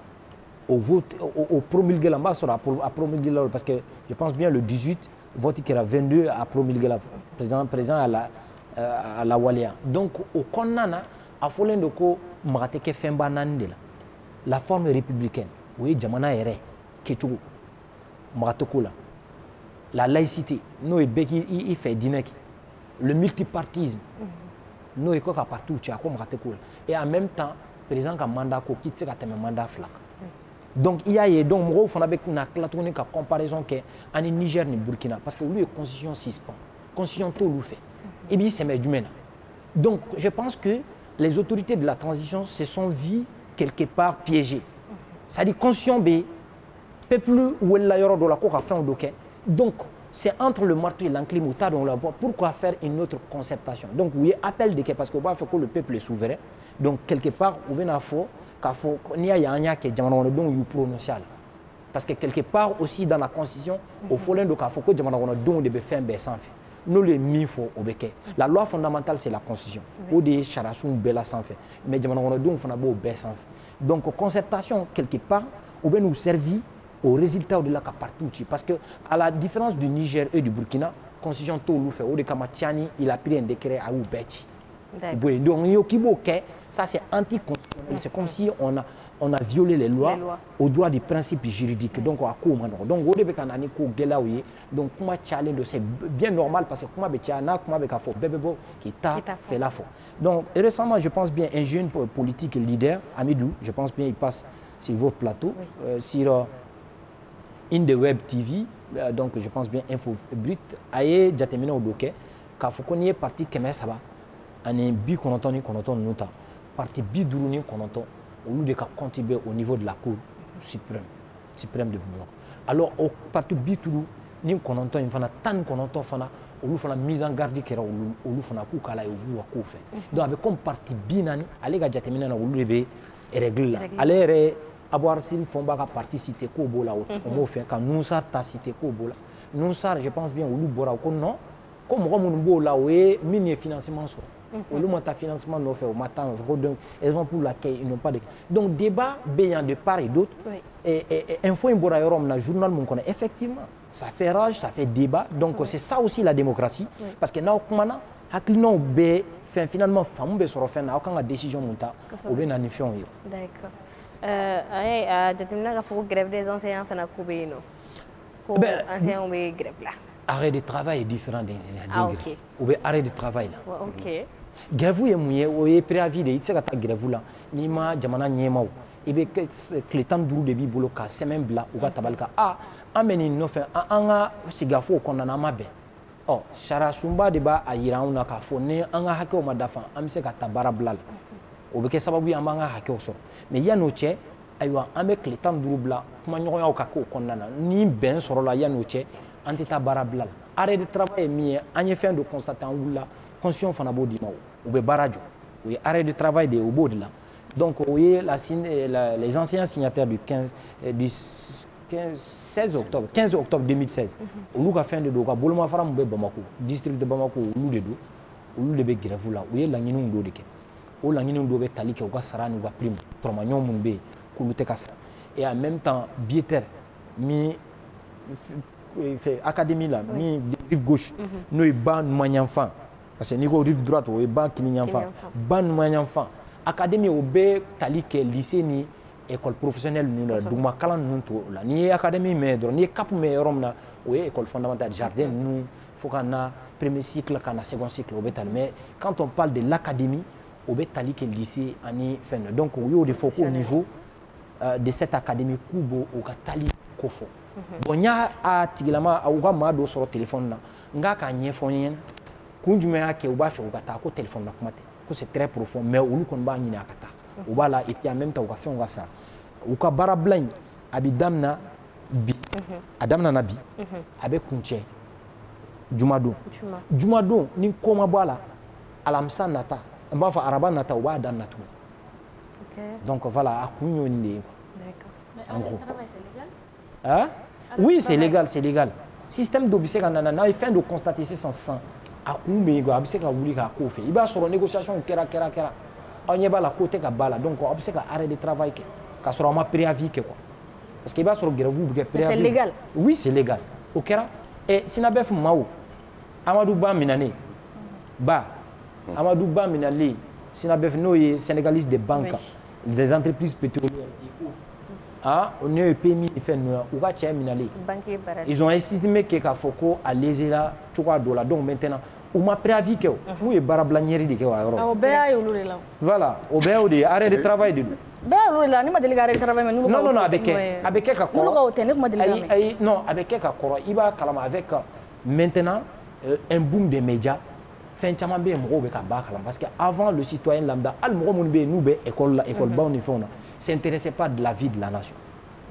au promulgué la n b'a sɔrɔ a promulgué la parce que je pense bien le 18 vote kɛra 22 a promulgué la président à la waleya donc o kɔnɔna na a fɔlen don ko maga tɛ kɛ fɛnba 4 de la la forme républicaine o ye jamana yɛrɛ kɛcogo maga tɛ k'o la la laïcité n'o ye bɛɛ k'i fɛ diinɛ kɛ le multipartisme n'o ye ko ka partiw ci a ko maga tɛ k'o la et en même temps président ka mandat ko k'i tɛ se ka tɛmɛ mandat 2 kan donc il y a donc mɔgɔw fana bɛ na tila tuguni ka comparaison kɛ ani Niger ni Burkina parce que olu ye constitution suspend constitution t'olu fɛ i b'i sɛmɛ jumɛn na donc je pense que les autorités de la transition se sont vues quelque part piégées c'est-à-dire constitution bɛ peuple welela yɔrɔ dɔ la ko ka fɛnw dɔ kɛ donc c'est entre le marteau et l'enclume u t'a dɔn o la pourquoi faire une autre concertation donc u ye appel de kɛ parce que u b'a fɔ ko le peuple est souverain donc quelque part u bɛna fɔ k'a fɔ n'i y'a ye an y'a kɛ jamana kɔnɔdenw y'u prononcer a la parce que quelque part aussi dans la constitution o fɔlen don k'a fɔ ko jamana kɔnɔdenw de bɛ fɛn bɛɛ sanfɛ n'olu ye min fɔ o bɛ kɛ la loi fondamentale c'est la constitution o de ye sariyasun bɛɛ la sanfɛ mais jamana kɔnɔdenw fana b'o bɛɛ sanfɛ donc concertation quelque part o bɛ nous servir au résultat de la partie ci parce que à la différence du Niger et du Burkina constitution t'olu fɛ o de kama Tiani il a pris un décret a y'u bɛɛ ci donc yo k'i b'o kɛ ça c'est anticonstitutionnel c'est comme si on a violé les lois au droit du principe juridique donc a ko ma nɔgɔ donc o de bɛ ka na ni ko gɛlɛyaw ye donc kuma cayalen don c'est bien normal parce que kuma bɛ caya n'a kuma bɛ ka fɔ bɛɛ bɛ bɔ k'i ta fɛla fɔ donc récemment je pense bien un jeune politique leader Amidou je pense bien il passe sur vos plateaux sur une de web TV donc je pense bien Info Brut a ye jateminɛw dɔ kɛ k'a fɔ ko n'i ye parti 300 ani 99 ninnu ta parti 59 olu de ka compte bɛ au niveau de la cour suprême de Bamakɔ alors o parti 59 in fana 19 fana olu fana mise en garde kɛra olu fana k'u k'a la ye u b'u ka kow fɛ donc a bɛ comme parti 40 ale ka jateminɛ na olu de bɛ règle la ale yɛrɛ Abouar Sine Fomba ka parti cité k'o b'o la o m'o fɛ ka Nusar ta cité k'o b'o la Nusar je pense bien olu bɔra ko non ko mɔgɔ minnu b'o la o ye min ye financement sɔrɔ olu ma taa financement nɔfɛ o ma taa nɔfɛ ko donc raison pour laquelle ils n'ont pas de donc débat bɛ yan de part et d'autre info in bɔra yɔrɔ min na journal mun kɔnɔ effectivement ça fait rage ça fait débat donc c'est ça aussi la démocratie parce que n'aw kumana hakilinaw bɛɛ fɛn finalement faamu bɛ sɔrɔ fɛn na aw kan ka décision mun ta o bɛ na ni fɛnw ye.
D'accord. A jateminɛ k'a fɔ ko grève des enseignants fana ko bɛ yen nɔ ko enseignants bɛ grève la.
Arrêt de travail est différent d'un
grève.
O bɛ arrêt de travail la.
Ok.
Grève ye mun ye o ye préavis de ye i tɛ se ka taa grève la n'i ma jamana ɲɛmaw i bɛ tile 15 de b'i bolo ka semaine bila u ka tabali kan an bɛ nin nɔfɛ an ka sigafow kɔnɔna na an ma bɛn sariya sunba de b'a yira anw na k'a fɔ ni an ka hakɛw ma dafa an bɛ se ka taa baara bila la o bɛ kɛ sababu ye an b'an ka hakɛw sɔrɔ mais yan'o cɛ ayiwa an bɛ tile 15 bila kumaɲɔgɔnyaw ka k'o kɔnɔna na ni bɛn sɔrɔla yan'o cɛ an tɛ taa baara bila la arrêt de travail ye min ye an ye fɛn dɔ constater an wulila constitution fana b'o di ma u bɛ baara jɔ o ye arrêt de travail de ye o b'o de la. Donc, les anciens signataires du 16 octobre 2016, olu ka fin de do ka bolomafara mun bɛ Bamako, district de Bamako olu de do, olu de bɛ grève la, u ye laɲiniw dɔ de kɛ. O laɲiniw dɔ bɛ tali kɛ u ka sara n'u ka prime, tɔrɔmaɲɔgɔn mun bɛ yen k'olu tɛ ka sara. Et en même temps, Bieter min académie la, min rive gauche, n'o ye Ba Numanyanfan, parce que n'i ko rive droite o ye Ba Kininyanfan, Ba Numanyanfan. Académie o bɛ tali kɛ lycée ni école professionnelle ninnu la duguma kalan ninnu to la n'i ye académie mɛn dɔrɔn n'i ye CAP mɛn yɔrɔ min na o ye école fondamentale jardin ninnu fo ka na premier cycle ka na second cycle o bɛ tali mais quand on parle de l'académie o bɛ tali kɛ lycée ani fɛn donc o y'o de fɔ qu'au niveau de cette académie k'u b'o o ka tali ko fɔ bon n y'a tigilama u ka maa dɔ sɔrɔ téléphone na n k'a k'a ɲɛfɔ n ɲɛna kun jumɛn y'a kɛ u b'a fɛ u ka taa ko téléphone na kuma tɛ que c'est très profond mais olu kɔni b'a ɲini a ka taa u b'a la et puis en même temps u ka fɛnw ka sara u ka baara bila in a bɛ daminɛ bi a daminɛna bi a bɛ kuncɛ jumadon ni ko ma bɔ a la alamisa nata n b'a fɔ araba nata u b'a daminɛ tuguni donc voilà a kun y'o nin de ye quoi. En gros. Hein? Oui, c'est légal, c'est légal. Système dɔ bɛ se ka na n'a ye fɛn dɔ constater sisan a kun bɛ yen a bɛ se ka wuli k'a ko fɛ i b'a sɔrɔ négociation kɛra aw ɲɛ b'a la ko tɛ ka ba la donc aw bɛ se ka arrêt de travail kɛ k'a sɔrɔ aw ma préavis kɛ quoi parce que i b'a sɔrɔ grève bɛ kɛ préavis.
C'est légal.
Oui, c'est légal. O kɛra Sinabef Mao Amadou Ba minɛnen Amadou Ba minɛlen Sinabef n'o ye Sénégaliste des banques des entreprises pétrolières et autres on est PMI fɛn ninnu na u ka cɛ minɛlen ils ont estimé que k'a fɔ ko a lésera cogoya dɔ la donc maintenant u ma préavis kɛ o n'u ye baara bila ɲɛri de kɛ o yɔrɔ la.
o bɛɛ y'a ye olu de la.
Voilà o bɛɛ y'o de ye arrêt de travail de don.
bɛɛ y'olu de la ne ma deli ka arrêt de travail mɛ n'olu ka.
Non a bɛ kɛ ka kɔrɔ.
n'olu ka o tɛ ne kuma deli ka mɛn.
ayi non a bɛ kɛ ka kɔrɔ i b'a kalama avec maintenant un boom des médias fɛn caman bɛ yen mɔgɔw bɛ ka b'a kalama parce que avant le citoyen lambda hali mɔgɔ minnu bɛ yen n'u bɛ école la école baw ni fɛnw na s'intéressait pas de la vie de la nation.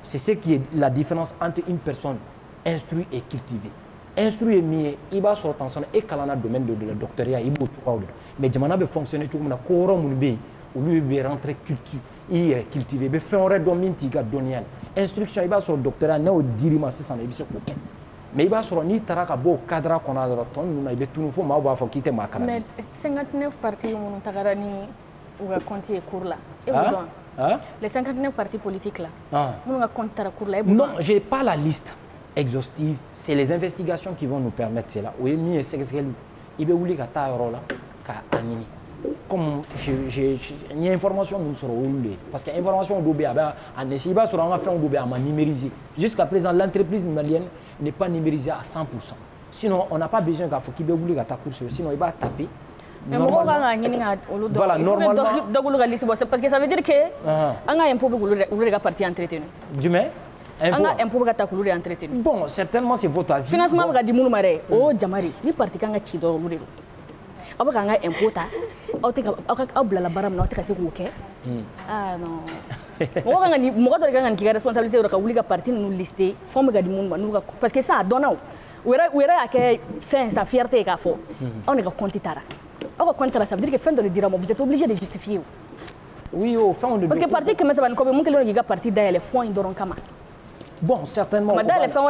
C'est ce qui est la différence entre une personne instruite et cultivée. Instruit est mieux, il va sortir dans et dans le domaine de la doctorat, il va tout mais jamana be fonctionner tout comme ko mun be ou lui be rentrer culture, il est cultivé, be faire un domaine tiga donial. Instruction il va sur doctorat na o dirima c'est ça il se ko mais il va sur ni taraka bo cadre qu'on a dans ton na be tout faut ma ba fo quitter ma kana.
Mais 59 partis mun tagara ni ou ga compter cours là. Et vous donc les 59 partis politiques là. Mun ga compter cours là.
Non, j'ai pas la liste exhaustive, c'est les investigations qui vont nous permettre cela. Oui, mais c'est que il veut voulu kata rola ka anini. Comme j'ai une information nous sera roulée parce que information d'obé a en esiba sur on a fait on d'obé à numériser. Jusqu'à présent l'entreprise malienne n'est pas numérisée à 100%. Sinon on n'a pas besoin qu'il faut qu'il veut voulu kata course sinon il va taper.
Voilà, normalement parce que ça veut dire que on a un peu de parti entretenu.
Du mai bon, certainement c'est votre avis.
Financement va dire moulmaré. Oh, Jamari, ni parti kanga chido lulu. Aba kanga impota. Au la baram na tika seku ke. Ah non. Mo kanga ni mo kanga kanga ki responsabilité ro ka wuli ka parti nous lister. Fo me ga di moulma nous parce que ça donne wera ke fin sa fierté ka fo. On est ka compter tara. On va compter ça veut dire que fin de le dire vous êtes obligé de justifier.
Oui, au fond de
parce que parti que mais ça va ko mon que le ga parti da les fonds doron kama.
Bon, certainement.
Madame, les femmes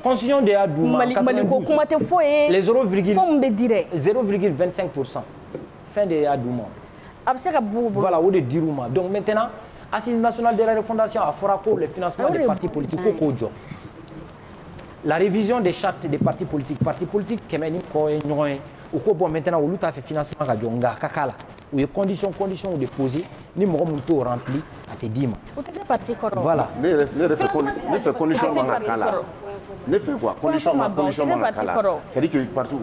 constitution de Adouma, les 0,25%. Fin de Adouma. Voilà, ou de Dirouma. Donc maintenant, Assise nationale de la refondation a fera pour le financement des partis politiques au Kodjo. la révision des chartes des partis politiques ou quoi bon maintenant au lutte a fait financement à Djonga kakala où les conditions ont déposé ni mon monto rempli à te dire voilà
ne fait condition makala ne fait quoi condition makala c'est-à-dire que partout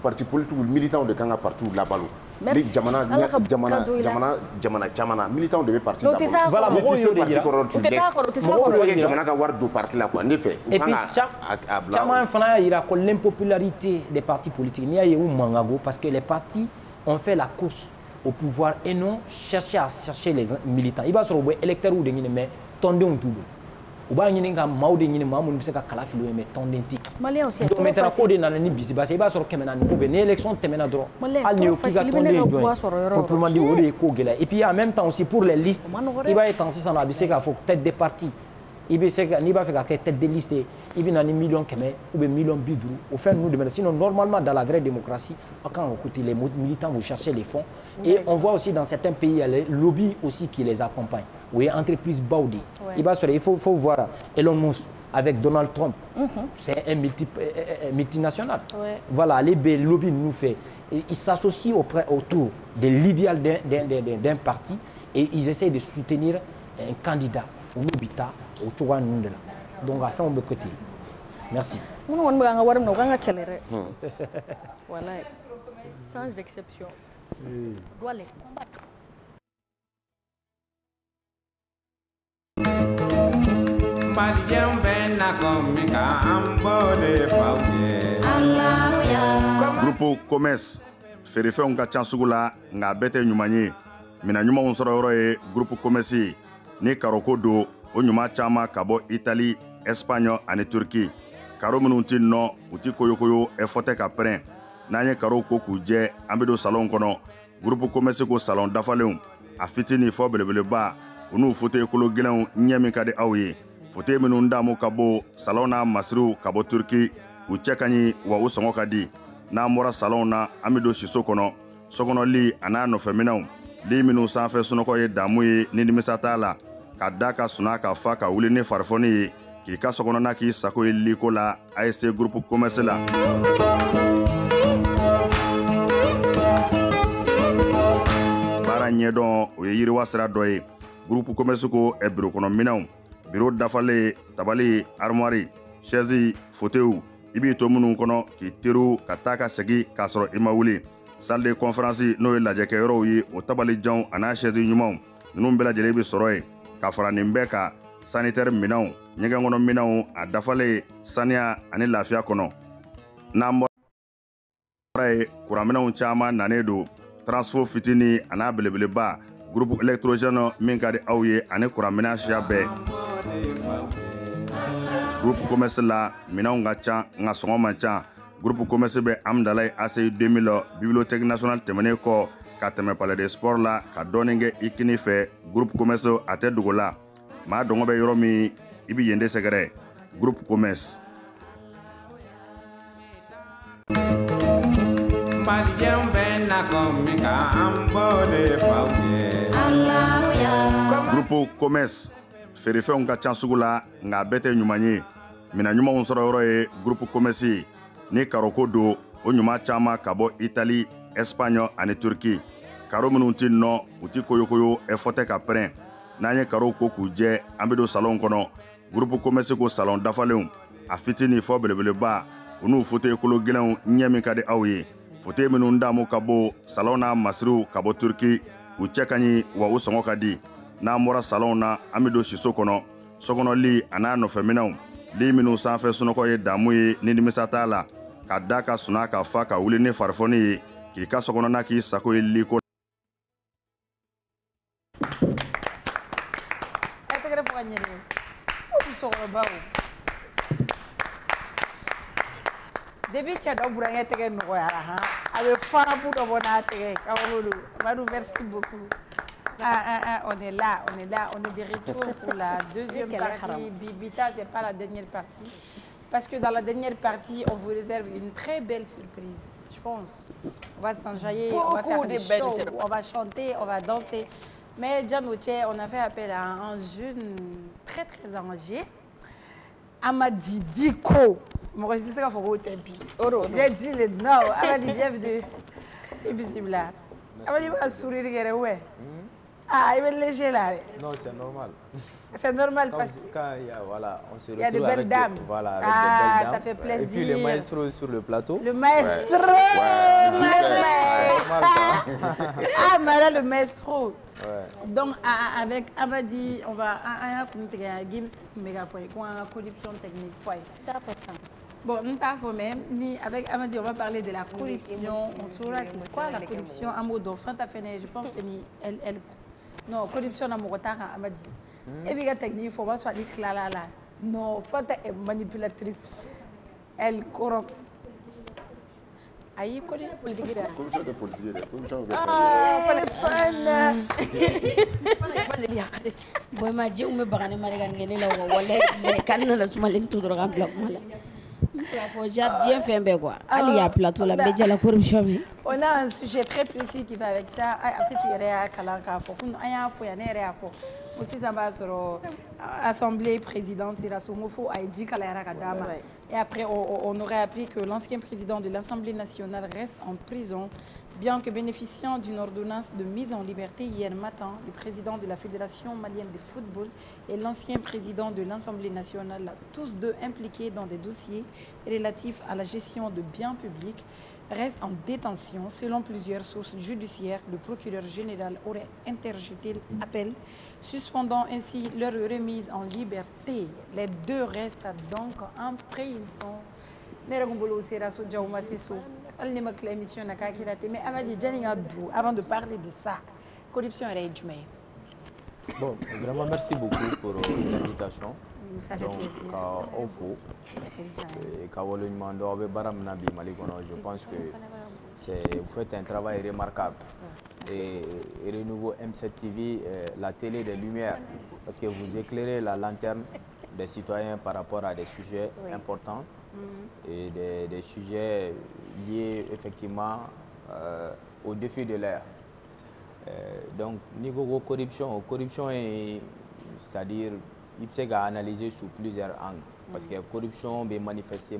parti politique ou militant de kanga partout là-bas jamana militant devait partir d'abord voilà mais tu sais parti correct tu laisses jamana ka war do parti là quoi ne fait
et puis chama fana ira ko l'impopularité des partis politiques ni aye ou mangago parce que les partis ont fait la course au pouvoir et non chercher les militants il va sur le électeur ou de mais tondé on tout ou ba ñini nga mawde ñini mamu bi se ka kala filo mais tondenti
malien aussi
donc maintenant ko de nana ni bisi ba se ba sur kemena ni ko be ni élection temena dro al ni ki ga tondé complètement di wole ko gela et puis en même temps aussi pour les listes il va être en 600 abi se ka faut tête des partis il va se ni ba fait ka tête de liste il va nani million kemé ou be million bidou au fait nous demander sinon normalement dans la vraie démocratie quand on écoute les militants vous cherchez les fonds et on voit aussi dans certains pays il y a les lobbies aussi qui les accompagnent. Oui, entreprise Baudi. Il faut voir Elon Musk avec Donald Trump. C'est un multinational. Voilà, les lobbies nous fait. Ils s'associent autour de l'idéal d'un parti et ils essaient de soutenir un candidat au Nubita, au Touranundela. Donc, à faire un peu côté. Merci.
Voilà, sans exception. Doit les combattre.
Groupe Commerce feerefɛnw ka ca sugu la nka bɛɛ tɛ ɲuman ye mina ɲumanw sɔrɔ yɔrɔ ye groupe Commerce ni karoko don o ɲuman caman ka bɔ Italie, Espagne ani Turquie karo minnu ti nɔ u ti koyokoyo fɔ tɛ ka pɛrɛn n'an ye karo ko k'u jɛ an bɛ don salon kɔnɔ groupe Commerce ko salon dafalenw a fitini fɔ belebeleba u n'u fauteuil kolo gɛlɛnw ɲɛ min ka di aw ye fauteuil minnu damu ka bɔ salon n'a masiriw ka bɔ Turquie u cɛ ka ɲi wa u sɔngɔ ka di n'an bɔra salon na an bɛ don siso kɔnɔ sokɔnɔli a n'a nɔfɛminɛw li minnu sanfɛ sunɔgɔ ye damu ye ni nimisa t'a la ka da ka suna ka fa ka wuli ni farifoni ye k'i ka sokɔnɔna k'i sago ye liko la ASC groupe Commerce la baara ɲɛdɔn o ye yiriwa sira dɔ ye groupe Commerce ko biro kɔnɔ minɛnw biro dafalen tabali armoire chaise fauteuil i b'i to minnu kɔnɔ k'i teriw ka taa ka segin k'a sɔrɔ i ma wuli salle de conférence n'o ye lajɛkɛyɔrɔw ye o tabalijanw a n'a chaise ɲumanw ninnu bɛɛ lajɛlen bɛ sɔrɔ yen ka fara nin bɛɛ kan sanitaire minɛnw ɲɛgɛn kɔnɔ minɛnw a dafalen saniya ani lafiya kɔnɔ n'an bɔra ye kuranminɛnw caman nanen don transfo fitini a n'a belebeleba groupe électrogène min ka di aw ye ani kuranminɛn siya bɛɛ groupe Commerce la minɛnw ka ca nka sɔngɔ man ca groupe Commerce bɛ Amdalaye ACI 2000 bibliothèque nationale tɛmɛnen kɔ ka tɛmɛ palais de sport la ka dɔɔnin kɛ i kini fɛ groupe Commerce a tɛ dogo la maa dɔngɔ bɛ yɔrɔ min i bɛ yen de sɛgɛrɛ groupe Commerce. Groupe Commerce feerefɛnw ka ca sugu la nka bɛɛ tɛ ɲuman ye mina ɲumanw sɔrɔ yɔrɔ ye groupe Commerce ni karoko don o ɲuman caman ka bɔ Italie, Espagne ani Turquie karo minnu ti nɔ u ti koyokoyo fɔ tɛ ka pɛrɛn n'an ye karo ko k'u jɛ an bɛ don salon kɔnɔ groupe Commerce ko salon dafalenw a fitini fɔ belebeleba u n'u fauteuil kolo gɛlɛnw ɲɛ min ka di aw ye fauteuil minnu damu ka bɔ salon n'a masiriw ka bɔ Turquie u cɛ ka ɲi wa u sɔngɔ ka di n'an bɔra salon na an bɛ don siso kɔnɔ sokɔnɔli a n'a nɔfɛminɛw li minnu sanfɛ sunɔgɔ ye damu ye ni nimisa t'a la ka da ka suna ka fa ka wuli ni farifoni ye k'i ka sokɔnɔna k'i sago ye liko
depuis cɛ dɔ burankɛ tɛgɛ nɔgɔyara han a bɛ farabu dɔ bɔ n'a tɛgɛ Karolo Amadou merci beaucoup. On est là, on est de retour pour la deuxième partie. Bibita, c'est pas la dernière partie. Parce que dans la dernière partie, on vous réserve une très belle surprise, je pense. On va s'enjailler, on va faire des shows, on va chanter, on va danser. Mais John Oche, on a fait appel à un jeune très âgé. Amadi Diko. Moi, je dis ça qu'il faut tempi. J'ai dit le nom. Amadi, bienvenue. Et puis, c'est là. Amadi va sourire, ouais. Ah, il est léger là.
Non, c'est normal.
C'est normal parce que
quand il y a, voilà, on se retrouve
il y a de belles dames.
Voilà, avec de belles dames.
Ça fait plaisir.
Et puis le maestro sur le plateau.
Le maestro. Ah, Mara le maestro. Donc avec Amadi, on va Gims mégafoy quoi corruption technique foy. Bon, nous t'avons même ni avec Amadi, on va parler de la corruption. On saura c'est quoi la corruption en mode d'enfant. Je pense que ni elle non corruption en mode Amadi. Et puis la technique, il faut pas soit clair là. Non, Fanta est manipulatrice. Elle corrompt. Aïe, politique.
Corruption de politique. Corruption de
Boy ma je umme bagane mare kan ngene la wala kan na la suma len tudro gam block mala. Faut j'ai fait un quoi. Ali ya plateau la média la corruption.
On a un sujet très précis qui va avec ça. Si tu irais à Kalanka, faut qu'on aya fo ya nere afo. Aussi ça va sur assemblée présidentielle à Somofo a dit Kalayara Kadama. Et après on aurait appris que l'ancien président de l'Assemblée nationale reste en prison. Bien que bénéficiant d'une ordonnance de mise en liberté hier matin, le président de la Fédération malienne de football et l'ancien président de l'Assemblée nationale, tous deux impliqués dans des dossiers relatifs à la gestion de biens publics, restent en détention. Selon plusieurs sources judiciaires, le procureur général aurait interjeté l'appel, suspendant ainsi leur remise en liberté. Les deux restent donc en prison. Mais avant de parler de ça, corruption est Djumé.
Bon, vraiment merci beaucoup pour l'invitation.
Ça fait plaisir.
Je pense que vous faites un travail remarquable. Et Renouveau M7 TV, la télé des lumières, parce que vous éclairez la lanterne des citoyens par rapport à des sujets importants et des sujets liés effectivement au défi de l'ère. Donc, niveau corruption, c'est-à-dire, il peut analyser sous plusieurs angles. Parce que la corruption est manifestée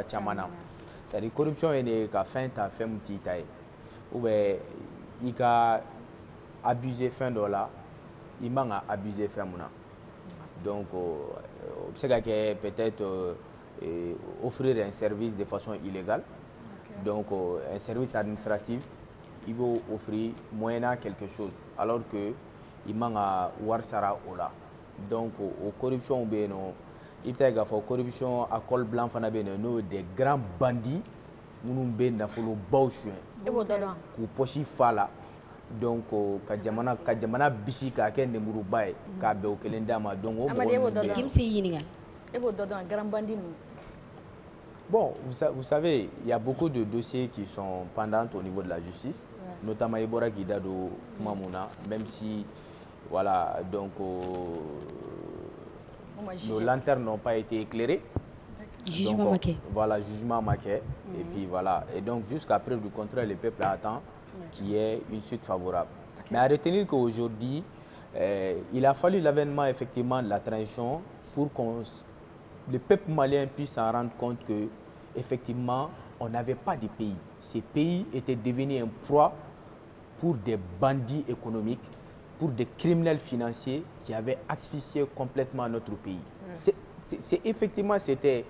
chamana. C'est-à-dire, corruption est qu'à fin ta femme titaille. Ou bien, il a abusé fin dollar, il m'a abusé fin mouna. Donc, c'est peut-être offrir un service de façon illégale. Donc, un service administratif, il va offrir moyennant quelque chose, alors que il manque à Warsara Ola. Donc, aux corruption, il y a une corruption à col blanc, des grands bandits, nous avons des pochi fala. Donc, Kajamana Bishi, Kaken de Mouroubaï, Kabeo Kelendama, donc, bon, vous savez, il y a beaucoup de dossiers qui sont pendants au niveau de la justice, notamment Ebora Guidado Mamouna, même si, voilà, donc, nos lanternes n'ont pas été éclairées.
Jugement maquet.
Voilà, jugement maquet. Et puis voilà. Et donc, jusqu'à preuve du contraire, le peuple attend qu'il y ait une suite favorable. Mais à retenir qu'aujourd'hui, il a fallu l'avènement effectivement de la transition pour que le peuple malien puisse s'en rendre compte que effectivement, on n'avait pas de pays. Ces pays étaient devenus un proie pour des bandits économiques, pour des criminels financiers qui avaient asphyxié complètement notre pays. Effectivement, c'était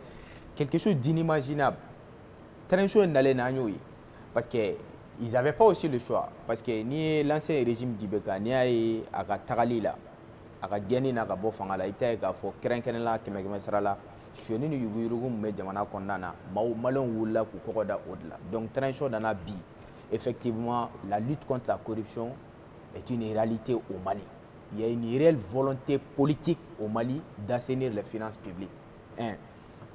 quelque chose d'inimaginable. Transition n'allait pas, parce qu'ils n'avaient pas aussi le choix. Parce que ni l'ancien régime d'Ibeka, ni à Tagalila, à Diani, à Bofangala, il était à Krenkenela, Kemegemesrala, je ne suis pas donc, transition dans la vie. Effectivement, la lutte contre la corruption est une réalité au Mali. Il y a une réelle volonté politique au Mali d'assainir les finances publiques. Un.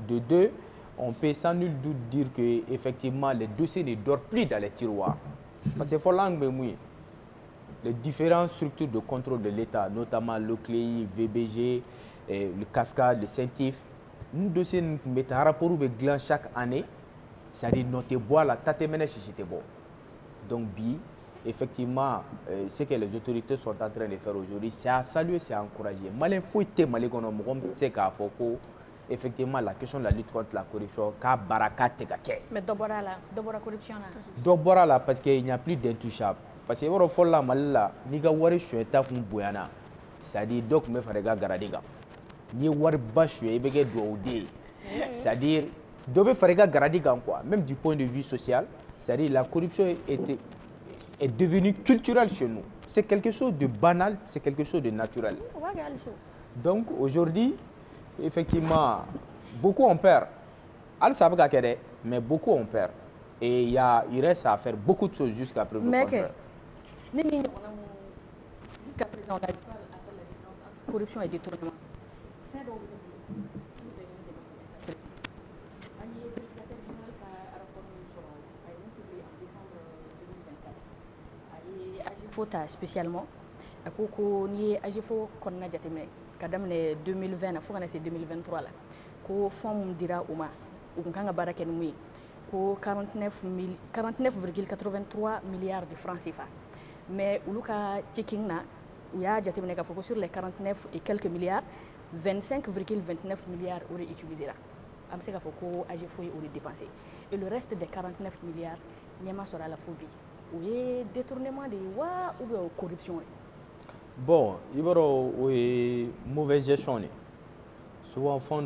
De deux, on peut sans nul doute dire que effectivement les dossiers ne dorment plus dans les tiroirs. Parce que les différentes structures de contrôle de l'État, notamment le CLEI, VBG, le Cascade, le CENTIF, nous dossiers nous mettons un rapport chaque année, c'est-à-dire notre bois la tate mène chez bon. Donc bi effectivement, ce que les autorités sont en train de faire aujourd'hui, c'est à saluer, c'est à encourager. Malin faut être malin qu'on c'est qu'à Foko, effectivement, la question de la lutte contre la corruption, qu'a baraka tegake.
Mais d'abord la corruption là.
D'abord là, parce qu'il n'y a plus d'intouchable. Parce que voilà, faut la mal là, ni ga wari choueta kum boyana, c'est-à-dire donc me faire garadiga. Ni wari bashue ibege doude, c'est-à-dire dobe faire garadiga quoi. Même du point de vue social, c'est-à-dire la corruption est devenue culturelle chez nous. C'est quelque chose de banal, c'est quelque chose de naturel. Donc aujourd'hui, effectivement, beaucoup ont peur. Al savent qu'à mais beaucoup ont peur. Et il reste à faire beaucoup de choses jusqu'à preuve du contraire.
Jusqu'à présent, on a du mal à faire la différence entre corruption et détournement. Fota spécialement à Koko ni Agifo konna jatemé kadam ne 2020 na fukana c'est 2023 là ko fond dira uma ukanga baraken mui ko 49,83 milliards de francs CFA mais uluka checking na uya jatemé ka foko sur les 49 et quelques milliards 25,29 milliards auraient utilisé là am se ka foko Agifo aurait dépensé et le reste des 49 milliards nyama sera la phobie ou détournement de wa ou corruption.
Bon, il y a une mauvaise gestion. Souvent, fond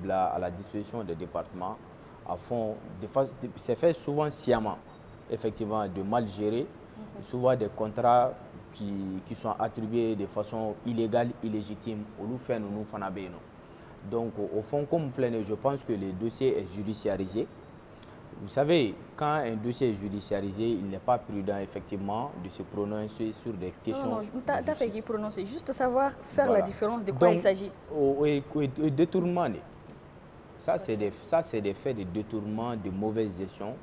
à la disposition des départements, c'est fait souvent sciemment, effectivement, de mal gérer, souvent des contrats qui sont attribués de façon illégale, illégitime, ou nous faisons nous fanabé. Donc, au fond, comme je pense que le dossier est judiciarisé. Vous savez, quand un dossier est judiciarisé, il n'est pas prudent effectivement de se prononcer sur des questions.
Non, t'as fait qu'il prononce, juste savoir faire la différence de quoi il s'agit.
Au détournement, ça c'est des faits de détournement, de mauvaise gestion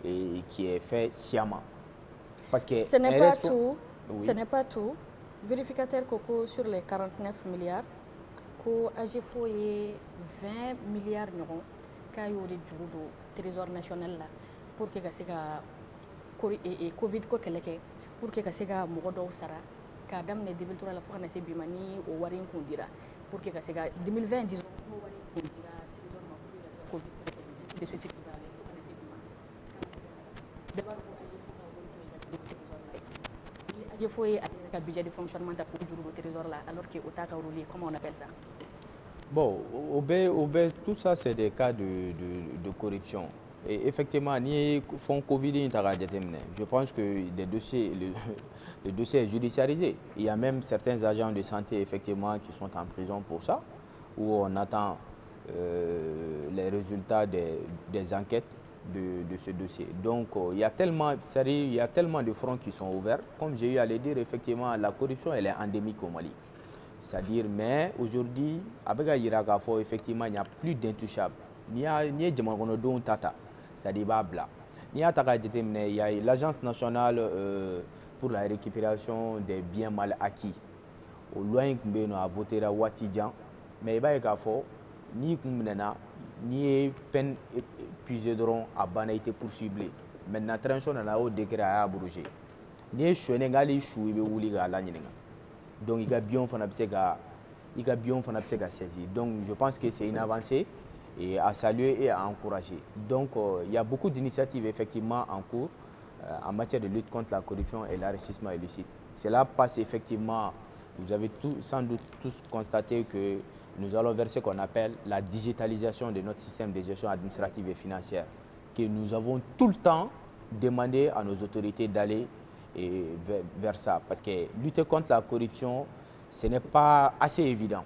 et qui est fait sciemment. Parce que
ce n'est pas tout. Oui. Ce n'est pas tout. Vérificateur Coco sur les 49 milliards, ko Agifo est 20 milliards d'euros. Kayo de judo trésor national là pour que kasega covid ko keleke pour que kasega mogodo sara ka damne 2003 la fokana se bimani o warin kundira pour que kasega 2020 disons o warin kundira trésor ma pour que covid de suite qui va aller fokana se bimani d'abord ko Agifo est un budget de fonctionnement pour judo trésor là alors que otaka rouler comment on appelle ça.
Bon, tout ça, c'est des cas de corruption. Et effectivement, ni fonds Covid, je pense que le dossier est judiciarisé. Il y a même certains agents de santé, effectivement, qui sont en prison pour ça, où on attend les résultats des enquêtes de ce dossier. Donc, il y a tellement de fronts qui sont ouverts. Comme j'ai eu à le dire, effectivement, la corruption, elle est endémique au Mali. C'est-à-dire, mais aujourd'hui, avec Iragafo, effectivement, il n'y a plus d'intouchables. Il y a Tata, c'est-à-dire Babla. Il y a l'Agence nationale pour la récupération des biens mal acquis. Au loin, on a voté à Watidjan, mais il y a ni peine épuisée à Banaïté pour cibler. Maintenant, tranchon a un décret à Abrogé. Ni Chenegali chou, il y a donc il y a bien saisi. Donc je pense que c'est une avancée et à saluer et à encourager. Donc il y a beaucoup d'initiatives effectivement en cours en matière de lutte contre la corruption et l'enrichissement illicite. Cela passe effectivement, vous avez sans doute tous constaté que nous allons vers ce qu'on appelle la digitalisation de notre système de gestion administrative et financière, que nous avons tout le temps demandé à nos autorités d'aller et vers ça. Parce que lutter contre la corruption, ce n'est pas assez évident.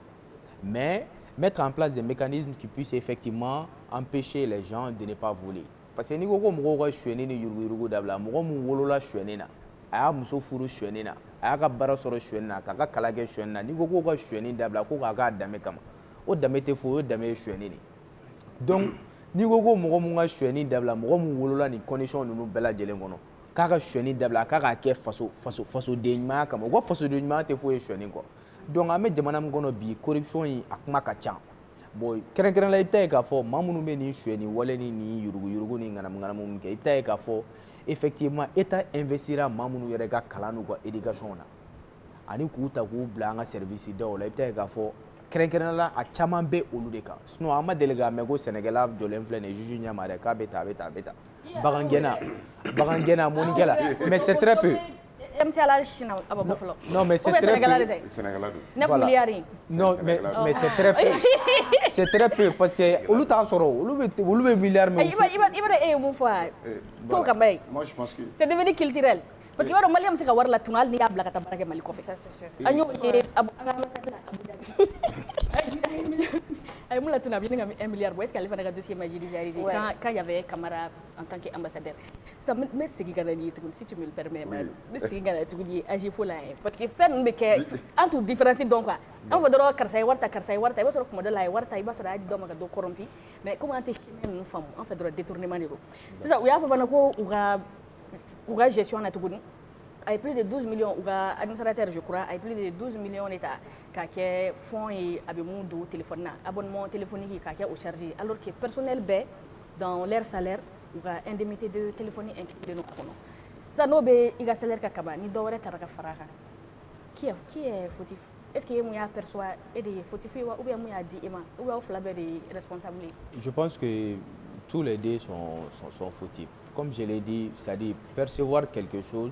Mais mettre en place des mécanismes qui puissent effectivement empêcher les gens de ne pas voler. Parce que si vous avez kaka shweni dabla kaka ke faso denyma kama go faso denyma te fo shweni ko donc ame jamana ngono bi corruption yi akuma ka chan boy keren la ite ka fo mamunu be ni shweni wala ni yurugu ni ngana mum ke ite ka fo effectivement état investira maa minnu yɛrɛ ka kalan n'u ka éducation na ani k'u ta k'u bila an ka service daw la i bɛ taa k'a fɔ kɛrɛnkɛrɛnnenya la a caman bɛ olu de kan sinon an ma deli k'a mɛn ko sɛnɛkɛla jɔlen filɛ nin ye juge ɲɛma dɛ k'a bɛ tan a bɛ tan a bɛ tan bagangɛnna mɔnikɛla mais c'est très peu.
Non, mais c'est très peu. Non, mais c'est très peu. C'est très peu parce que olu t'a sɔrɔ olu bɛ milliard min. I b'a mun fɔ t'o ka bɛɛ. Moi je pense que c'est devenu culturel. Parce que i b'a dɔn Malien bɛ se ka wari latunu hali n'i y'a bila ka taa baara kɛ Mali kɔfɛ. An y'o ye an ka ambassade la Abu Dhabi. A ye mun latunu a bɛ ɲini ka 1 milliard bɔ est-ce que ale fana ka dossier ma judiciarisé quand il y avait Camara en tant qu'ambassadeur. Sisan n bɛ segin ka na n'i ye tuguni si tu me le permets n bɛ segin ka na tuguni AGEFO la parce que fɛn ninnu bɛ kɛ an t'u différence dɔn quoi. An fɔ dɔrɔn karisa ye wari ta karisa ye wari ta i b'a sɔrɔ kuma dɔ la a ye wari ta i b'a sɔrɔ a y'a di dɔ ma ka dɔ corrompu mais comme an tɛ chemin ninnu faamu an fɛ dɔrɔn détournement de don. Sisan u y'a fɔ fana ko u ka gestion na tuguni a ye plus de 12 millions u ka administrateur je crois a ye plus de 12 millions de ta k'a kɛ fonds ye a bɛ mun don téléphone na abonnement téléphonique k'a kɛ au chargé alors que personnel bɛɛ dans leur salaire u ka indemnité de téléphonie inclus a kɔnɔ sisan n'o bɛ i ka salaire ka kaba ni dɔ wɛrɛ taara ka fara a kan qui est fautif est-ce que e mun y'a perçoit e de ye fautif ye wa ou bien mun y'a di e ma ou bien aw fila bɛɛ de ye responsable ye.
Je pense que tous les deux sont fautifs. Comme je l'ai dit, c'est-à-dire percevoir quelque chose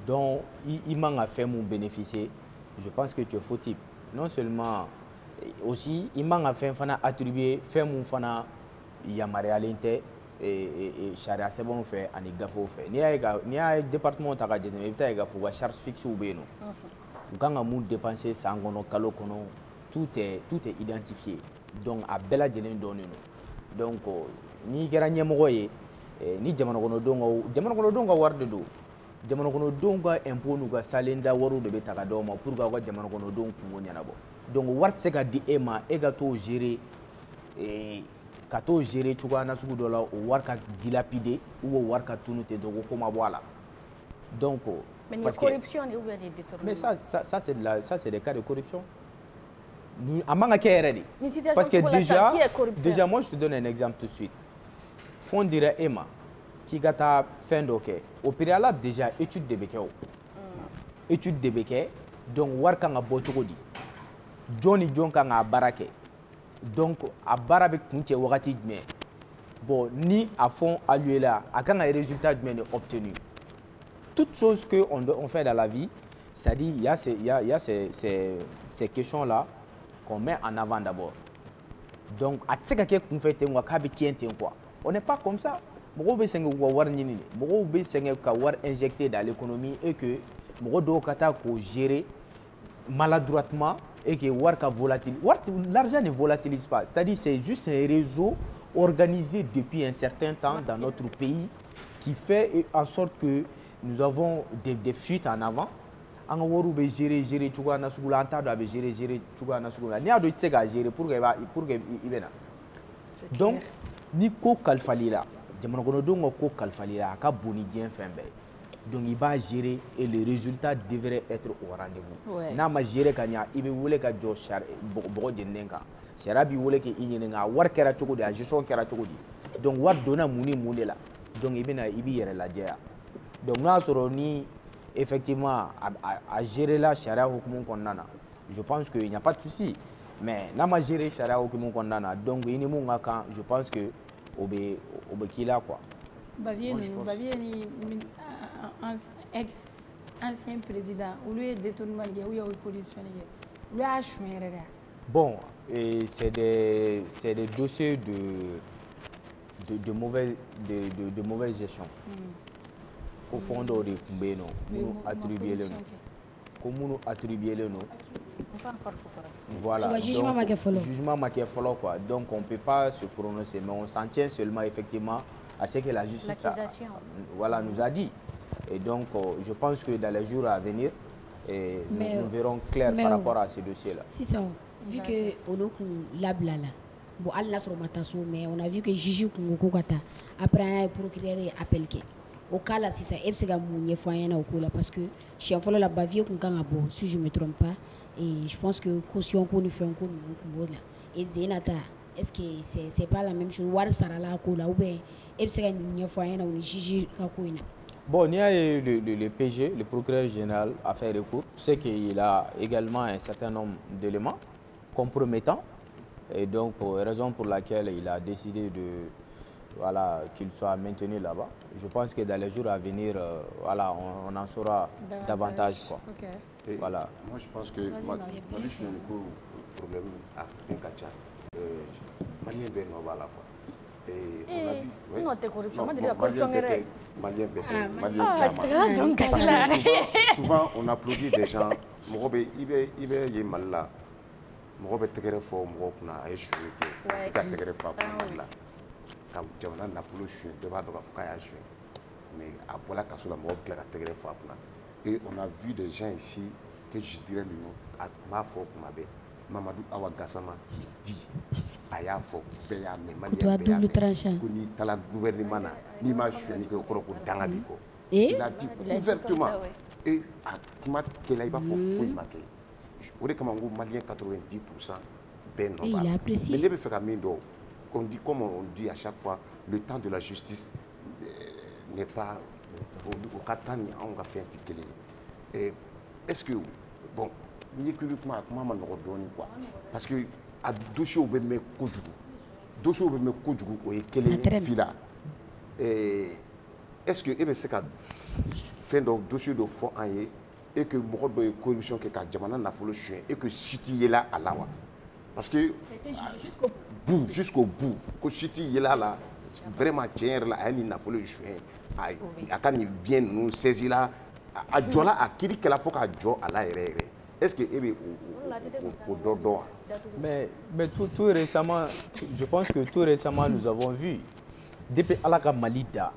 dont il manque à faire mon bénéficier, je pense que tu es fautif. Non seulement, aussi, il manque à faire attribuer, faire mon fana yamariyalen tɛ charia sɛbɛnw fɛ ani gafew fɛ. N'i y'a ye département ta ka jateminɛ i bɛ taa ye k'a fɔ u ka charge fixe bɛ yen nɔ. U kan ka mun dépenser san kɔnɔ kalo kɔnɔ tout est identifié. Donc a bɛɛ lajɛlen dɔnnen don. Donc n'i kɛra ɲɛmɔgɔ ye ni jamana kɔnɔdenw ka wari de don. Jamana kɔnɔdenw ka impôt n'u ka salenda wariw de bɛ ta ka d'aw ma pour que aw ka jamana kɔnɔdenw kungo ɲɛnabɔ. Donc wari tɛ se ka di e ma e ka t'o gérer cogoya na sugu dɔ la o wari ka dilapider ou bien wari ka tunu ten dɔrɔn ko ma bɔ a la. Donc
mais il y a corruption ou bien des détournements.
Mais ça c'est des cas de corruption. A man ka kɛ yɛrɛ de. Parce que déjà moi je te donne un exemple tout de suite. Fond dira e ma k'i ka taa fɛn dɔ kɛ au préalable déjà étude de bɛ kɛ o. Étude de bɛ kɛ donc wari kan ka bɔ cogo di. Jɔn ni jɔn kan k'a baara kɛ. Donc a baara bɛ kun cɛ wagati jumɛn. Bon ni a fond alloué la a kan ka résultat jumɛn de obtenu. Toutes choses que on fait dans la vie, c'est-à-dire il y a ces questions là qu'on met en avant d'abord. Donc a tɛ se ka kɛ kunfɛ ten wa k'a bɛ tiɲɛ ten quoi. On n'est pas comme ça. Mɔgɔw bɛ sɛgɛn u ka wari ɲini de. Mɔgɔw bɛ sɛgɛn ka wari injecter dans l'économie et que mɔgɔ dɔw ka taa k'o gérer maladroitement et que wari ka volatilise. L'argent ne volatilise pas. C'est-à-dire c'est juste un réseau organisé depuis un certain temps dans notre pays qui fait en sorte que nous avons des fuites en avant. An ka wariw bɛ gérer cogoya na sugu la an t'a dɔn a bɛ gérer cogoya na sugu la. N'i y'a dɔn i tɛ se k'a gérer pour que i bɛ na. Donc ni ko kalifali la jamana kɔnɔdenw ka ko kalifali la a ka bon ni diɲɛ fɛn bɛɛ ye. Donc i b'a gérer et le résultat devrait être au rendez-vous. N'a ma gérer ka ɲa i bɛ wele ka jɔ bɔgɔ jeninen kan. Sariya b'i wele k'i ɲininka a wari kɛra cogo di a gestion kɛra cogo di. Donc wari donna mun ni mun de la. Donc i b'i yɛrɛ lajɛ yan. Donc n'a sɔrɔ ni effectivement a gérer la sariya hukumu kɔnɔna na je pense que il n'y a pas de souci. Mais n'a ma gérer sariya hukumu kɔnɔna na donc i ni mun ka kan je pense que o bɛ k'i la quoi.
Bavier ni ex-ancien président olu ye détournement kɛ ou bien o ye corruption kɛ olu y'a suɲɛ yɛrɛ de.
Bon c'est des dossiers de mauvaise gestion. Au fond dɔw de tun bɛ yen nɔ minnu attribué len non. Voilà. Donc, jugement ma kɛ fɔlɔ quoi. Donc on peut pas se prononcer mais on s'en tient seulement effectivement à ce que la justice voilà nous a dit. Et donc je pense que dans les jours à venir nous verrons clair par rapport à ces dossiers là.
C'est ça. Vu que olu kun labila la bon hali n'a sɔrɔ ma taa so mais on a vu que juge kun ko ka taa après an ye procureur ye appel kɛ au cas là sisan e bɛ se ka mun ɲɛfɔ an ɲɛna o ko la parce que siɲɛ fɔlɔ la Bavier kun kan ka bɔ si je me trompe pas et je pense que caution ko ni fɛn ko ninnu kun b'o la et Zenata est-ce que c'est pas la même chose wari sarala ko la ou bien e bɛ se ka ɲɛfɔ an ɲɛna o ni juge ka ko in na.
Bon, il y a le PG, le procureur général, a fait recours. C'est qu'il a également un certain nombre d'éléments compromettants. Et donc, raison pour laquelle il a décidé voilà, qu'il soit maintenu là-bas. Je pense que dans les jours à venir, voilà, on en saura davantage. Quoi.
Okay.
Voilà.
Moi, je pense que je suis un problème à Pinkacha. Malien Ben voilà quoi. Et on a vu. Oui.
Non, t'es corruption.
Souvent, on applaudit des gens. Il est mal là. Mɔgɔ bɛ tɛgɛrɛ fɔ mɔgɔ kunna a ye suɲɛ kɛ i ka tɛgɛrɛ fa kunna la ka jamana nafolo suɲɛ bɛɛ b'a dɔn k'a fɔ k'a y'a suɲɛ mais a bɔra kaso la mɔgɔ bɛ tila ka tɛgɛrɛ fa kunna et on a vu des gens ici que je dirais le nom a m'a fɔ kuma bɛɛ Mamadou Awa Gassama di a y'a fɔ bɛɛ y'a mɛn maliyɛn bɛɛ y'a mɛn ko n'i taara gouvernement na n'i ma suɲɛni kɛ o kɔrɔ ko danga b'i kɔ il a dit ouvertement et a kuma kɛla i b'a fɔ foyi ma kɛ. O de kama n ko maliyɛn 90% bɛɛ nɔ b'a la mais ne bɛ fɛ ka min dɔn comme on dit à chaque fois le temps de la justice n'est pas o ka temps ni anw ka fɛn tɛ kelen ye est-ce que bon n'i ye k'i bɛ kuma a kuma ma nɔgɔ dɔɔnin quoi parce que a dossier bɛ mɛn kojugu o ye kelen ye fi la est-ce que e bɛ se ka fɛn dɔ dossier dɔ fɔ an ye et que mɔgɔ dɔ ye corruption kɛ ka jamana nafolo suɲɛ et que si t'i yela a la wa parce que jusqu'au bout ko si t'i yela a la vraiment tiɲɛ yɛrɛ la a ye nin nafolo suɲɛ a ka nin bien ninnu saisi la a jɔla a kiiri kɛla fo k'a jɔ a la yɛrɛ yɛrɛ est-ce que e bɛ o dɔ dɔn wa.
Mais tout récemment, je pense que tout récemment nous avons vu depuis Ala ka Mali da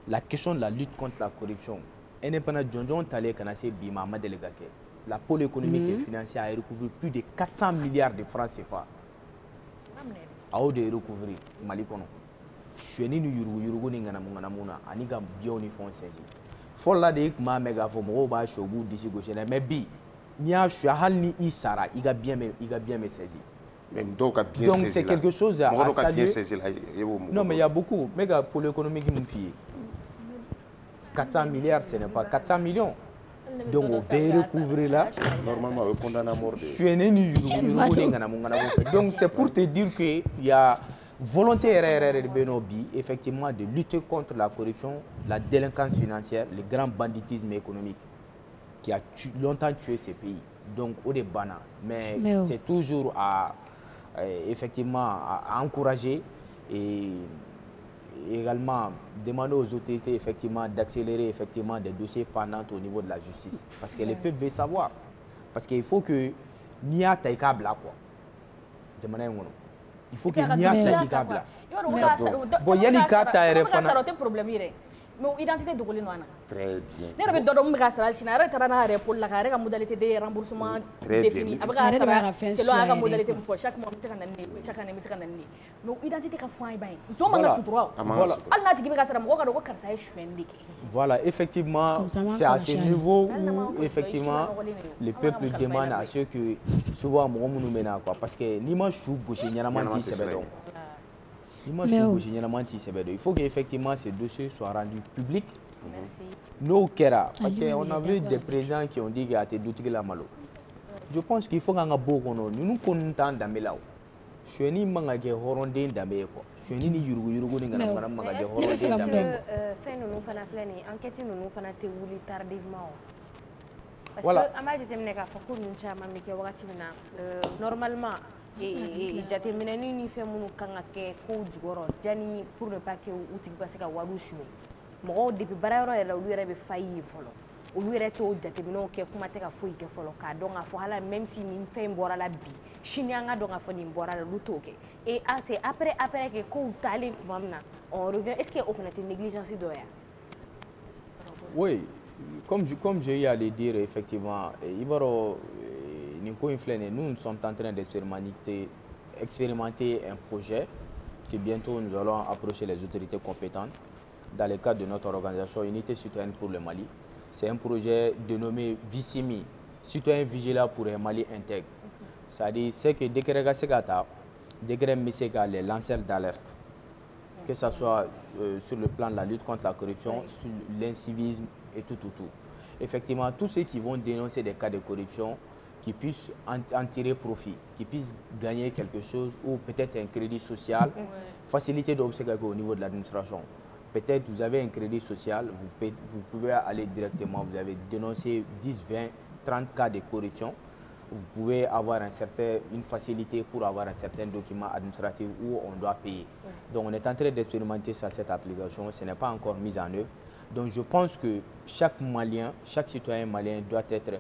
la question de la lutte contre la corruption. Indépendant John Talé Kanase Bima Madelekake. La pôle économique et financière a recouvert plus de 400 milliards de francs CFA. A haut de recouvrir Mali kono. Cheni ni yurugu ni ngana muna ani ga bio ni fond saisi. Folla de kuma mega fo mo ba shobu disi gauche mais bi ni a shu hal ni isara iga bien me saisi.
Même donc bien
donc
saisi.
C'est quelque chose à saluer. Non mais il y a beaucoup méga pôle économique qui me fie. 400 milliards, ce n'est pas 400 millions. Donc, on peut recouvrir là.
Normalement, on condamne à mort.
Donc, c'est pour te dire qu'il y a volonté de Benobi, effectivement, de lutter contre la corruption, la délinquance financière, le grand banditisme économique qui a longtemps tué ces pays. Donc, au débat, mais c'est toujours effectivement à encourager et également demander aux autorités effectivement d'accélérer effectivement des dossiers pendants au niveau de la justice parce que les peuples veulent savoir parce qu'il faut que Nia Taïkabla quoi il faut que Nia Taïkabla bon Yannick Taïrefana
mais identité de Golinoana.
Très bien.
Ne yɛrɛ bɛ dɔ dɔn min bɛ ka sara hali sini a yɛrɛ taara n'a yɛrɛ pôle la k'a yɛrɛ ka modalité de remboursement défini a bɛ ka sara selon a ka modalité min fɔ chaque mois n bɛ se ka na ni nin chaque année n bɛ se ka na ni nin mais identité ka fɔ an ye ba ye muso man ka sutura o hali n'a tigi bɛ ka sara mɔgɔ ka dɔn ko karisa ye suɲɛni de kɛ.
Voilà, effectivement, c'est à ce niveau où effectivement le peuple demande à ceux que souvent mɔgɔ minnu bɛ na quoi parce que n'i ma su gosi ɲɛnama t'i sɛbɛ dɔn. Il faut qu'effectivement ces dossiers soient rendus publics. Nos Kera, parce qu'on a vu des présidents qui ont dit qu'il y a des doutes la malo. Je pense qu'il faut qu'on ait beaucoup de nous comptons dans les là. Je suis ni mangage horondé dans les quoi. Je suis ni yurugu ni ngana mangage horondé dans les.
Fait nous faire la flâner, enquête nous faire la théorie tardivement. Parce que à ma déterminer qu'à faire que nous chama mais que wakati na normalement et jatemina ni fait munu kanga ke ko jugoro jani pour ne pas que utiki ka se ka waru shume mo depuis barayoro yɛrɛ olu yɛrɛ bɛ failli fɔlɔ olu yɛrɛ to jateminɛw kɛ kuma tɛ ka foyi kɛ fɔlɔ k'a dɔn k'a fɔ hala même si nin fɛn bɔra la bi sini an ka dɔn k'a fɔ nin bɔra la olu t'o kɛ et c'est après que kow talen tuma min na on revient est-ce que o fana tɛ négligence dɔ ya.
Oui, comme j'ai eu à le dire effectivement Ibaro nous sommes en train d'expérimenter un projet que bientôt nous allons approcher les autorités compétentes dans le cadre de notre organisation Unité citoyenne pour le Mali. C'est un projet dénommé Vissimi, citoyen vigilant pour un Mali intègre. C'est-à-dire que dès que degré Missega, les lanceurs d'alerte, que ce soit sur le plan de la lutte contre la corruption, sur l'incivisme et tout. Effectivement, tous ceux qui vont dénoncer des cas de corruption, qui puissent en tirer profit, qui puissent gagner quelque chose ou peut-être un crédit social, faciliter d'obstacle au niveau de l'administration. Peut-être vous avez un crédit social, vous pouvez aller directement, vous avez dénoncé 10, 20, 30 cas de corruption, vous pouvez avoir une facilité pour avoir un certain document administratif où on doit payer. Donc on est en train d'expérimenter ça, cette application, ce n'est pas encore mis en œuvre. Donc je pense que chaque citoyen malien doit être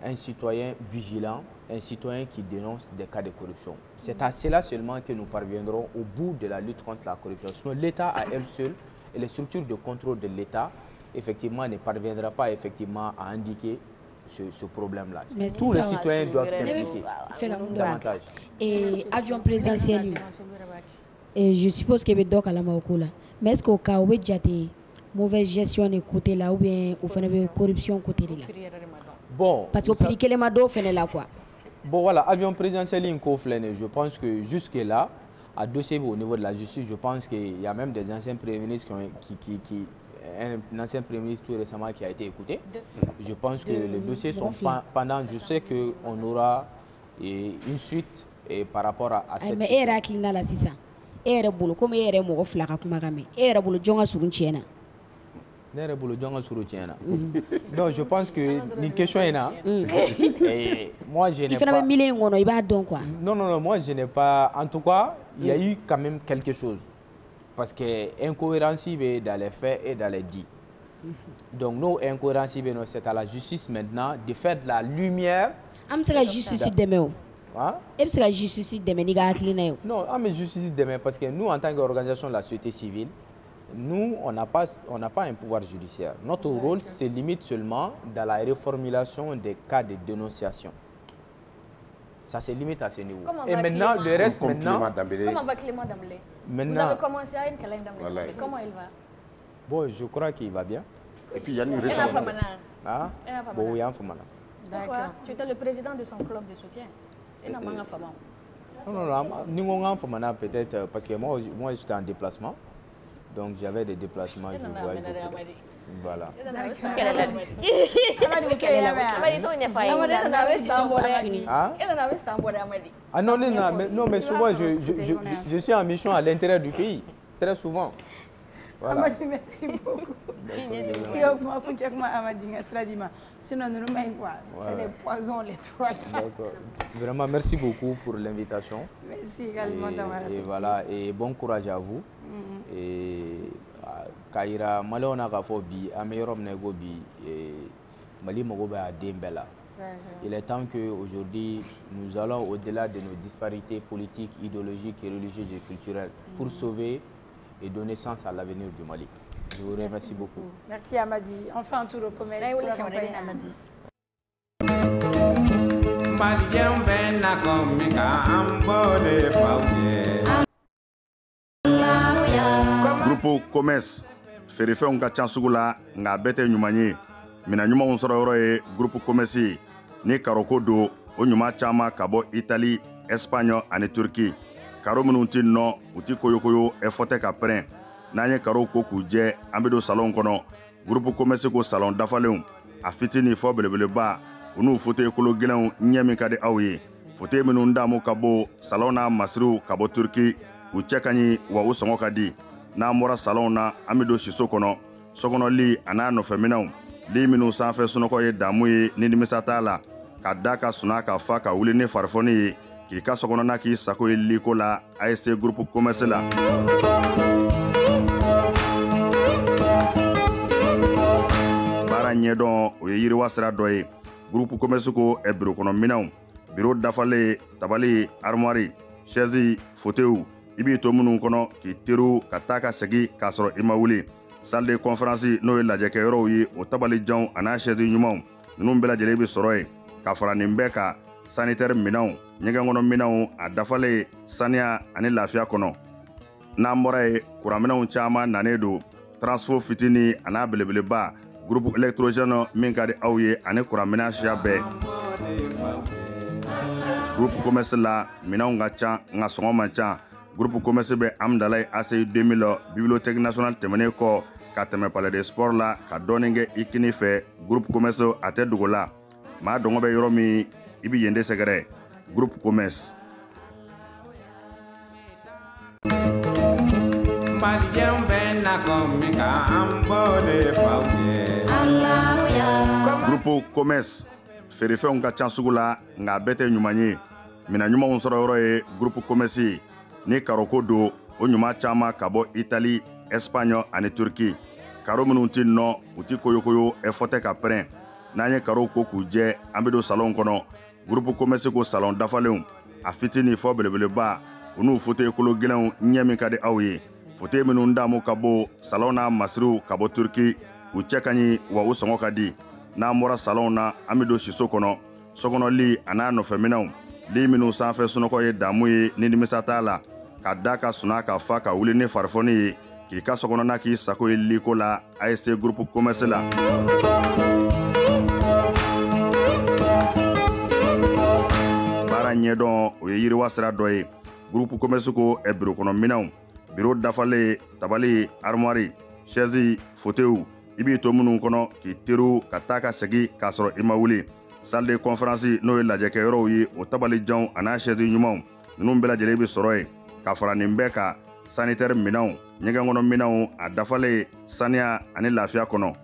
un citoyen vigilant, un citoyen qui dénonce des cas de corruption. C'est à cela seulement que nous parviendrons au bout de la lutte contre la corruption. Sinon l'État à elle seule et les structures de contrôle de l'État effectivement ne parviendra pas effectivement à indiquer ce problème-là. Tous les citoyens doivent s'impliquer davantage.
Et avion présidentiel, et je suppose qu'il y a des à la Maokola. Mais est-ce qu'au cas où il y a des mauvaise gestion de côté là ou bien au fait de corruption côté là?
Bon.
Parce que pour les mado fait là quoi.
Bon voilà, avion présidentiel je pense que jusque là, à dossier au niveau de la justice, je pense qu'il y a même des anciens premiers ministres un ancien premier ministre tout récemment qui a été écouté. Je pense que les dossiers sont pendant. Je sais qu'on aura une suite par rapport à cette.
Mais era clina la sisa. Era bolo comme era mo flaka kuma game. Era bolo jonga surunchena.
Era bolo jonga surunchena. Donc je pense que une question est là. Moi je n'ai pas.
Il fait milliers ngono iba donc quoi.
Non, moi je n'ai pas. En tout cas, il y a eu quand même quelque chose. Parce que l'incohérence est dans les faits et dans les dits. Donc, nous, incohérence, c'est à la justice maintenant de faire de la lumière.
C'est la justice demain. C'est la justice demain.
Non, mais justice demain parce que nous, en tant qu'organisation de la société civile, nous, on n'a pas un pouvoir judiciaire. Notre rôle se limite seulement dans la reformulation des cas de dénonciation. Ça se limite à ce niveau. Et maintenant, le reste, maintenant...
Comment va Clément Damblé? Vous avez commencé à une Clément Damblé. Comment il va?
Bon, je crois qu'il va bien.
Et puis, il y a une ressemblance.
Bon, il y a un femme.
D'accord. Tu étais le président de son club de soutien. Il n'a pas un femme.
Non, nous avons un femme peut-être parce que moi j'étais en déplacement. Donc, j'avais des déplacements. Je voyais voilà. Ah non, mais souvent je suis en mission à l'intérieur du pays, très souvent. Voilà.
Amadi, merci beaucoup. Sinon, nous c'est des poisons les trois.
D'accord. Vraiment, merci beaucoup pour l'invitation.
Merci également d'avoir accepté.
Et voilà, et bon courage à vous. Et Kaira, Malona Gafobi, Ameyorom Negobi, Mali Mogobe à Dembela. Il est temps qu'aujourd'hui, nous allons au-delà de nos disparités politiques, idéologiques, et religieuses et culturelles pour sauver et donner sens à l'avenir du Mali. Je vous remercie beaucoup.
Merci Amadi. On fait un tour au commerce pour accompagner Amadi.
Groupe commerce feerefɛnw ka ca sugu la nka bɛɛ tɛ ɲuman ye mina ɲumanw sɔrɔ yɔrɔ ye groupe commerce ni karoko don o ɲuman caman ka bɔ Italie, Espagne ani Turquie. Karo minnu tɛ nɔ u tɛ koyokoyo fɔ tɛ ka pɛrɛn n'an ye karo ko k'u jɛ an bɛ don salon kɔnɔ groupe commerce ko salon dafalenw a fitini fɔ belebeleba u n'u fauteuil kolo gɛlɛnw ɲɛ min ka di aw ye fauteuil minnu damu ka bɔ salon n'a masiriw ka bɔ Turquie u cɛ ka ɲi wa u sɔngɔ ka di n'an bɔra salon na an bɛ don siso kɔnɔ sokɔnɔli a n'a nɔfɛminɛnw li minnu sanfɛ sunɔgɔ ye damu ye ni nimisa t'a la ka da ka suna ka fa ka wuli ni farifoni ye k'i ka sokɔnɔna k'i sago ye liko la ASC groupe commerce la. baara ɲɛdɔn o ye yiriwa sira dɔ ye groupe commerce ko biro kɔnɔ minɛnw biro dafalen tabali armoire chaise fauteuil i b'i to minnu kɔnɔ k'i teriw ka taa ka segi k'a sɔrɔ i ma wuli salle de conférence n'o ye lajɛkɛyɔrɔw ye o tabalijanw a n'a chaise ɲumanw ninnu bɛɛ lajɛlen bɛ sɔrɔ yen ka fara nin bɛɛ kan sanitaire minɛnw ɲɛgɛn kɔnɔ minɛnw a dafalen saniya ani lafiya kɔnɔ n'an bɔra ye kuranminɛnw caman nanen don transfo fitini a n'a belebeleba groupe électrogène min ka di aw ye ani kuranminɛn siya bɛɛ groupe commerce la minanw ka ca nka sɔngɔ man ca. Groupe commerce bɛ Amdalaye ACI 2000 bibliothèque nationale tɛmɛnen kɔ ka tɛmɛ palais de sport la ka dɔɔnin kɛ i kini fɛ. Groupe commerce a tɛ dogo la. Maa dɔngɔ bɛ yɔrɔ min i bi yen de sɛgɛrɛ. Groupe commerce. Groupe commerce feerefɛnw ka ca sugu la nka bɛɛ tɛ ɲuman ye. Mina ɲumanw sɔrɔ yɔrɔ ye groupe commerce ni karoko don o ɲuman caman ka bɔ Italie, Espagne ani Turki. Karo minnu ti nɔ u ti koyokoyo fɔ tɛ ka pɛrɛn. N'an ye karo ko k'u jɛ an bɛ don salon kɔnɔ. Groupe commerce ko salon dafalenw a fitini fɔ belebeleba u n'u fauteuil kolo gɛlɛnw ɲɛ min ka di aw ye. Fauteuil minnu damu ka bɔ salon n'a masiriw ka bɔ Turki u cɛ ka ɲi wa u sɔngɔ ka di. N'an bɔra salon na an bɛ don siso kɔnɔ. Sokɔnɔ a n'a nɔfɛminɛw li minnu sanfɛ sunɔgɔ ye damu ye ni nimisa t'a la. Ka da ka suna ka fa ka wuli ni farifoni ye k'i ka sokɔnɔna k'i sago ye liko la ASC groupe commerce la. Baara ɲɛdɔn o ye yiriwa sira dɔ ye. Groupe commerce ko biro kɔnɔ minɛnw, biro dafalen, tabali, armoire, chaise, fauteuil i b'i to minnu kɔnɔ k'i teriw ka taa ka segin k'a sɔrɔ i ma wuli. Salle de conférence n'o ye lajɛkɛyɔrɔw ye o tabalijanw a n'a chaise ɲumanw ninnu bɛɛ lajɛlen bɛ sɔrɔ yen. Ka fara nin bɛɛ kan sanitaire minɛnw, ɲɛgɛn kɔnɔ minɛnw a dafalen saniya ani lafiya kɔnɔ.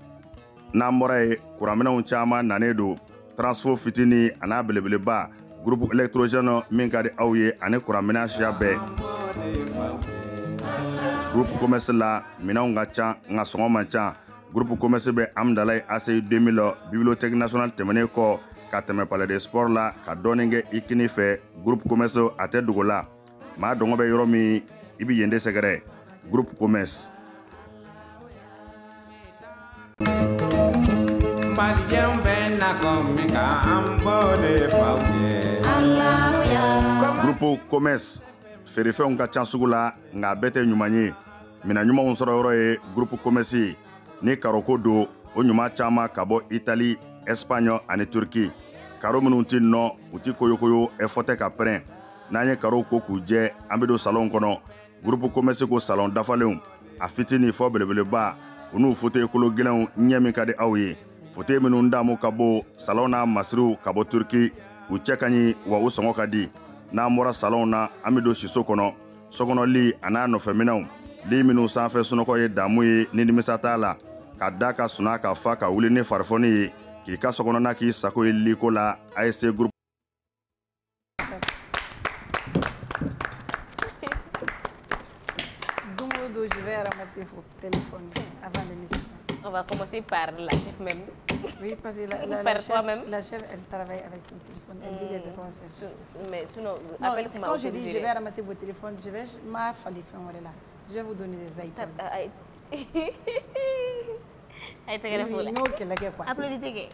N'an bɔra ye kuranminɛnw caman nanen don. Transfo fitini a n'a belebeleba groupe électrogène min ka di aw ye ani kuranminɛn siya bɛɛ. Groupe commerce la minɛnw ka ca nka sɔngɔ man ca. Groupe commerce bɛ Amdalaye ACI 2000 bibliothèque nationale tɛmɛnen kɔ ka tɛmɛ palais de sport la ka dɔɔnin kɛ i kini fɛ. Groupe commerce a tɛ dogo la. Maa dɔngɔ bɛ yɔrɔ min i bi yen de sɛgɛrɛ. Groupe commerce. Groupe commerce feerefɛnw ka ca sugu la nka bɛɛ tɛ ɲuman ye. Mina ɲumanw sɔrɔ yɔrɔ ye groupe commerce ni karoko don o ɲuman caman ka bɔ Italie, Espagne ani Turki. Karo minnu ti nɔ u ti koyokoyo fɔ tɛ ka pɛrɛn. N'an ye karo ko k'u jɛ an bɛ don salon kɔnɔ. Groupe commerce ko salon dafalenw a fitini fɔ belebeleba u n'u fauteuil kolo gɛlɛnw ɲɛ min ka di aw ye. Fauteuil minnu damu ka bɔ salon n'a masiriw ka bɔ Turki u cɛ ka ɲi wa u sɔngɔ ka di. N'an bɔra salon na an bɛ don siso kɔnɔ. Sokɔnɔ a n'a nɔfɛminɛw li minnu sanfɛ sunɔgɔ ye damu ye ni nimisa t'a la. Ka da ka suna ka fa ka wuli ni farifoni ye k'i ka sokɔnɔna k'i sago ye liko la ASC groupe.
Je vais ramasser vos téléphones avant l'émission.
On va commencer par la chef même.
Oui, parce que la chef, elle travaille avec son téléphone, elle dit des informations.
Mais sinon,
quand je dis je vais ramasser vos téléphones, je vais je vais vous donner des iPods.
Applaudissez.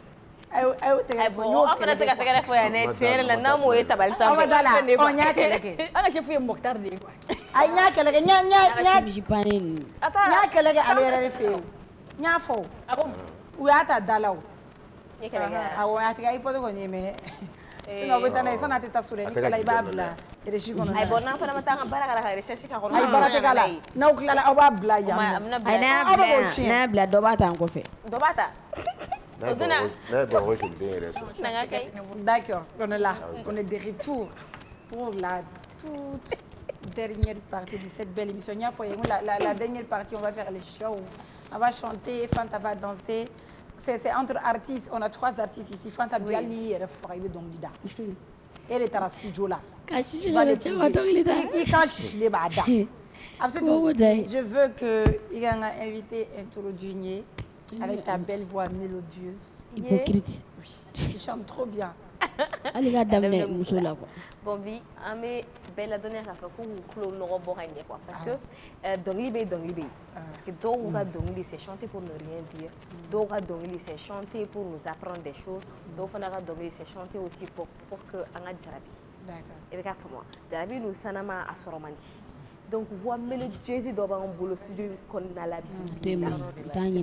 D'accord, on est là, on est de retour pour la toute dernière partie de cette belle émission. La dernière partie, on va faire les shows, on va chanter, Fanta va danser. C'est entre artistes, on a 3 artistes ici, Fanta Biali et Foraïbe Donglida. Et les Tarastijo là. Je veux que Iganga invité introduire avec ta belle voix mélodieuse.
Hypocrite.
Oui, tu chantes trop bien.
Bon, oui, mais belle dernière fois qu'on quoi, parce que Dongli, parce que Dongli c'est chanter pour ne rien dire, Dongli c'est chanter pour nous apprendre des choses, Dongli c'est chanter aussi pour que on a Jarabi.
D'accord.
Et regarde moi, Jarabi nous sanama à Soromani. Donc voix mélodieuse dans un boulot studio qu'on a la Bible.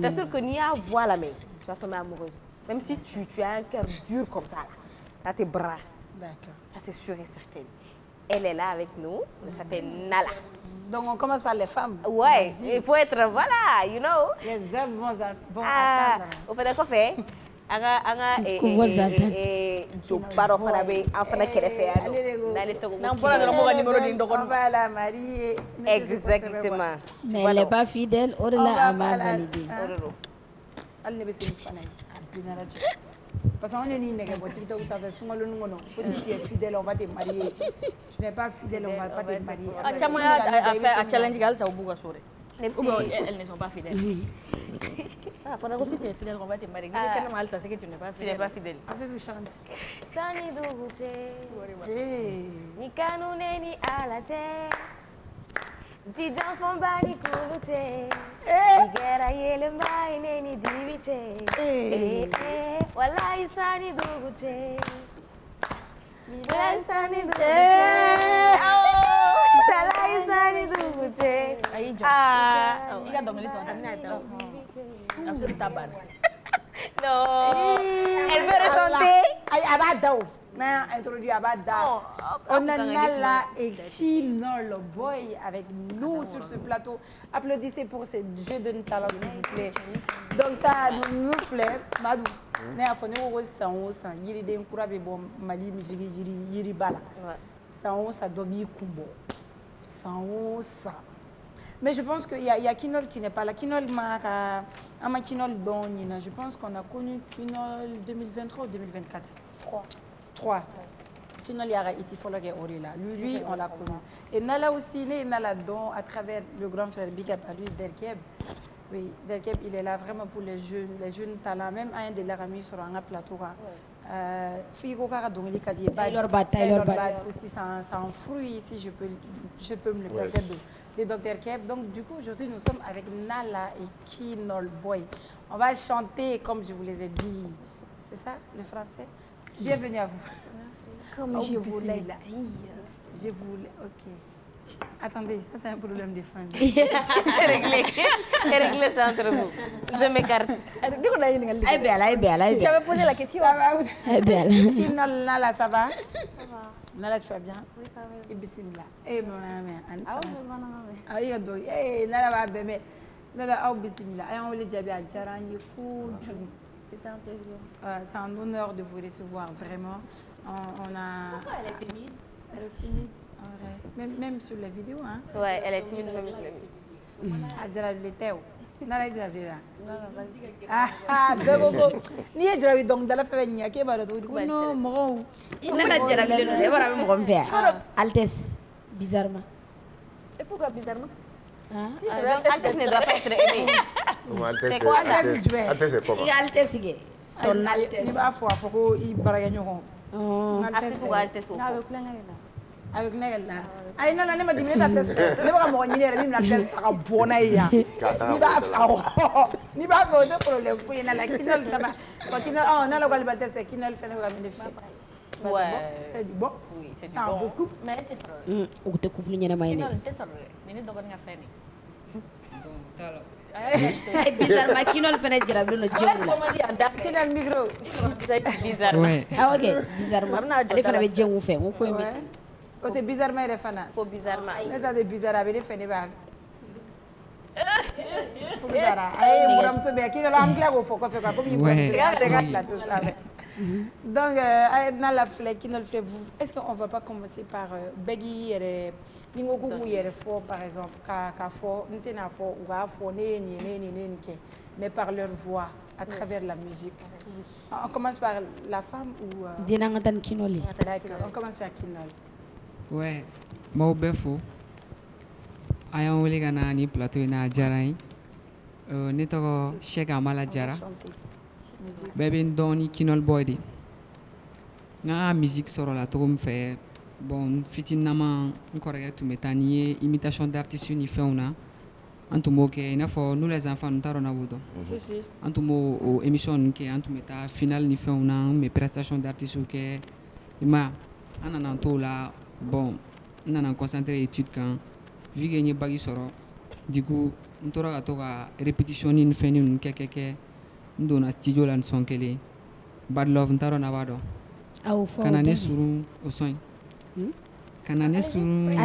C'est sûr que ni à voix la main, tu vas tomber amoureuse. Même si tu as un cœur dur comme ça, là, tes bras.
D'accord.
Ça, c'est sûr et certain. Elle est là avec nous. Elle s'appelle Nala.
Donc, on commence par les femmes.
Ouais, il faut être, voilà, you know.
Les hommes vont attendre.
Au fait, quoi fait? Baro fana be an fana kɛrɛfɛ yan nɔ n'ale tɔgɔ
n'an bɔra dɔrɔn ko ka numéro di n dɔgɔnin
on va la marier
exactement
mais elle n'est pas fidèle o de la a m'a validé
hali ne bɛ se nin fana ye a binara cɛ parce que anw ye nin nɛgɛ bɔ TikTok sanfɛ sunkalonin kɔnɔ ko si tu es fidèle on va te marier tu n'es pas fidèle on va pas te marier
a caman y'a fɛ a challenge kɛ halisa u b'u ka so dɛ ou bien elles ne sont pas fidèles. Ah, fana ko si tu es fidèle on va te marier. Ni kɛnɛ ma halisa c'est que tu n'es pas fidèle.
Tu n'es pas fidèle.
Asetu chante.
Sani dugu cɛ ni kanu ne ni Ala cɛ ti janfanba ni kulu cɛ i kɛra yelenba ye ne ni dibi cɛ walayi sani dugu cɛ sani dugu cɛ talayi sani dugu cɛ
ayi jɔ i ka dɔnkili tɔ daminɛ yɛrɛ a bɛ se ta banna.
Non, elle veut rechanter.
A b'a da o n'a y'a introduit a b'a da. On a Nala et Kinol Boy avec nous sur ce plateau. Applaudissez pour ces jeux de talent s'il vous plaît. Donc ça nous plaît. Madou, ne y'a fɔ ne ko san o san yiriden kura bɛ bɔ Mali musique yiriba la. San o san dɔ b'i kun bɔ. San o san. Mais je pense qu'il y a Kinol qui n'est pas là. Kinol m'a Kinol je pense qu'on a connu Kinol 2023 ou 2024. 3. Kinol yara iti fologe orila. Lui on l'a connu. Et Nala aussi, Nala don à travers le grand frère Big Up à lui, Derkeb. Oui, Derkeb il est là vraiment pour les jeunes talents. Même un de leurs amis sur un plateau. Figo Kara Dongli Kadi
Taylor Bad
aussi c'est un fruit si je peux me le permettre de Dr Keb. Donc du coup aujourd'hui nous sommes avec Nala et Kinol Boy. On va chanter comme je vous les ai dit. C'est ça le français? Bienvenue à vous.
Merci.
Comme je vous l'ai dit.
Je voulais, ok. Attendez, ça c'est un problème de famille.
Réglez ça entre vous. Je m'écarte.
J'avais posé la question.
Kinol, Nala, ça va?
Ça va.
Nala, tu vas bien?
Oui, ça va.
Et bismillah. Eh, mon ami.
Ah oui, je
Ayi do. Eh, Nala va bébé. Nala, ah bismillah. Ayi on le jabi a jarani kuju.
C'était un plaisir.
C'est un honneur de vous recevoir vraiment. On a.
Pourquoi elle est timide?
Elle est timide, en vrai. Même sur les vidéos, hein?
Ouais, elle est timide même sur les vidéos.
Adjarabi le théo. Nala Adjarabi là. Ah, bébé. Ni Adjarabi donc dans la famille, il y a qui va le trouver? Non, mon.
Nala Adjarabi le théo, voilà mon frère. Altesse, bizarrement.
Et pourquoi bizarrement?
Altesse ne doit pas être aimée.
C'est quoi Altesse?
Altesse c'est comment?
Altesse ge. Ton Altesse.
Il va faut ko i baraya ñoko.
Altesse pour Altesse.
Avec plein de
avec Nagel là. Ay non ne ma dimine ta test. Ne ba mo ñine re ni na test ka bona ya. Ni ba fa. Ni ba fa de problème pour ina la Kinol ça va. Quand Kinol na la gal baltes Kinol fait le gamin de fait.
Ouais.
C'est du bon.
Oui, c'est du bon.
Beaucoup.
Mais elle était sororée.
O te couple ñene may ne.
Elle était sororée. Ni dogon nga feni.
Et bizarrement Kinol fene Adjarabi le jeng la.
Comment dire
Kinol micro.
Bizarrement.
Ah ok, bizarrement. Ale fene be jengu fe, o ko mi.
Côté bizarrement il est fana.
Faut bizarrement.
Neta de bizarre avec fait ne ba. Faut bizarre. Ay mo ram so be Kinol am clair au faut ko fait quoi comme il regarde là tout ça. Donc, dans la flèche, est-ce qu'on ne va pas commencer par Beggy et Ningoku fort par exemple, mais par leur voix, à travers la musique. On commence par la femme ou...
Zinangatan Kinoli.
D'accord, on commence par Kinol.
Ouais, moi befo. Ayant oublié qu'on a un plateau na Jaraï. Netto Cheikh Amala Jara. Bébé Ndoni Kinol Boy di nga musique soro la togo mfɛ bon fitinama n kɔrɔkɛ tun bɛ taa ni ye imitation d'artiste ni fɛnw na an tun b'o kɛ i n'a fɔ nous les enfants n t'a dɔn n'a b'o dɔn an tun b'o émission ninnu kɛ an tun bɛ taa finale ni fɛnw na an tun bɛ prestation d'artiste kɛ i ma an nana t'o la bon n nana concentré étude kan vu que n ye bac sɔrɔ du coup n tora ka to ka répétition ni fɛn ninnu kɛ n donna studio la ni sɔn kelen Bad Love n t'a dɔn n'a b'a dɔn kana ne surun o sɔn kana ne surun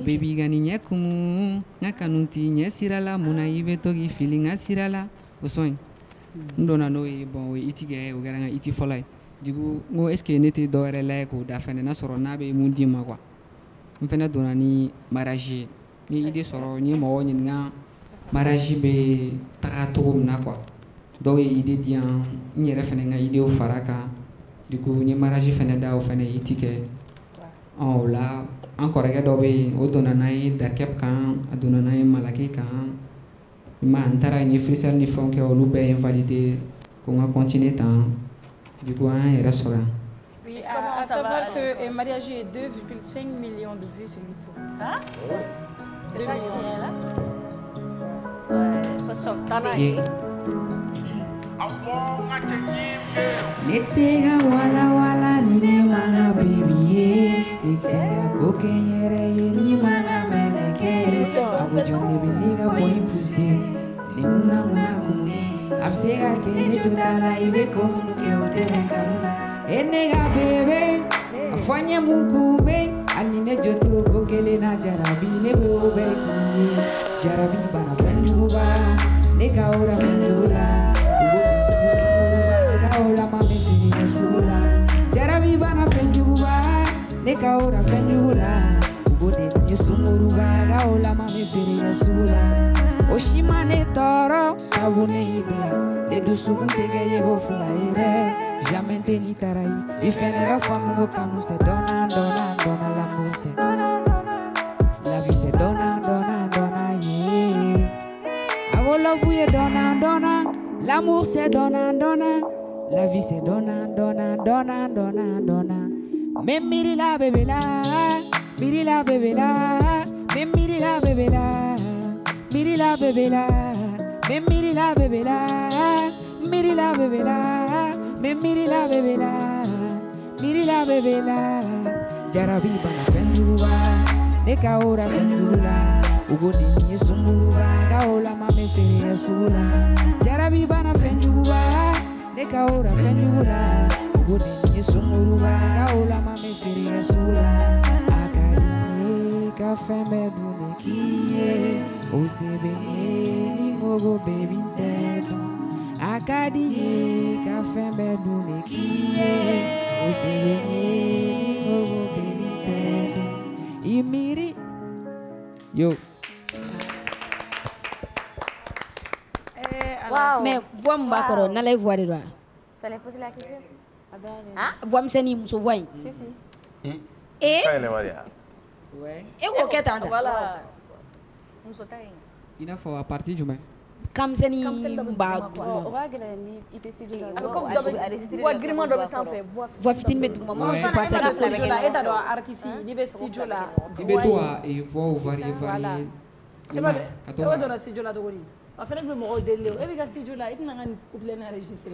baby ga ni ɲɛ kumu n ka kanu t'i ɲɛ sira la mun na i bɛ to k'i fili n ka sira la o sɔn n donna n'o ye bon o ye iti kɛ o kɛra n ka iti fɔlɔ ye dugu n ko est ce que ne tɛ dɔ wɛrɛ layɛ k'o da fɛnɛ n'a sɔrɔ n'a bɛ mun d'i ma quoi n fɛnɛ donna ni mariage ye n ye idée sɔrɔ n ye mɔgɔw ɲininka mariage bɛ taga cogo min na quoi dɔw ye idée di yan n yɛrɛ fɛnɛ ka idéw fara kan du coup n ye mariage fɛnɛ da o fɛnɛ iti kɛ o la an kɔrɔkɛ dɔ bɛ yen o donna n'an ye darikɛp kan a donna n'an ye malaki kan n taara n ye freestyle ni fɛnw kɛ olu bɛɛ ye n validé ko n ka continuer tan du coup an yɛrɛ sɔrɔ yan.
Oui, à savoir que Mariage est 2,5 millions de vues sur YouTube.
Ah oui. C'est ça qui est là. Ouais, faut sortir.
Netsega wala wala nine manga baby netsega koke yere yeni manga meleke abu jonde biniga boy pussy limuna muna kuni absega kene jodala ibe komu ke oteme kamuna enega bebe afanye mukube aline jotu kokele na jarabi ne bobe ki jarabi bana fenjuba nega ora fenjula Ola mami tini nesula Jarabi bana fenjuba Neka ora fenjula Ugode ni sumuruba Ga ola mami tini nesula Oshima ne toro Sabune ibla Le dusugun tege yego fula ire Jamais teni tarai Ifene ga famu kamu se dona dona dona l'amour se La vie se dona dona dona yeah I will love you dona dona L'amour se dona dona La vie c'est donna, donna, donna, donna, donna. Même miri la bébé la, miri la bébé la, même miri la bébé la, miri la bébé la, même miri la bébé la, miri la bébé la, même miri la bébé la, miri la bébé la. Jarabi bana fenjuba, neka ora fenjula, ugoni ni sumuba, gaola mame fere sula. Jarabi bana fenjuba. Neka ora fenjula Ugoni ni sumuruba Gaula mame feri asula Akari ka fembe dune kiye Osebe ni mogo baby tedo Akari ka fembe dune kiye Osebe ni mogo baby tedo Imiri Yo
Wow.
Mais voix m'bakoro, n'a la voix de toi.
Ça allait poser la question.
Ah, voix m'seni m'so voix.
Si si.
Et
Ouais.
Et quoi qu'est t'entends?
Voilà. M'so taï.
Il a fait à partir du matin.
Comme seni m'ba.
On va regarder il décide de.
Comme voix grimant de sans faire
voix fitine mais tout moment.
Je pense que studio là, et dans artiste, ni be studio là.
Ibe toi et voix varié.
Et bah, on dans studio là togoli. En fait, je me modèle. Et puis, studio là, il n'a pas couple enregistré.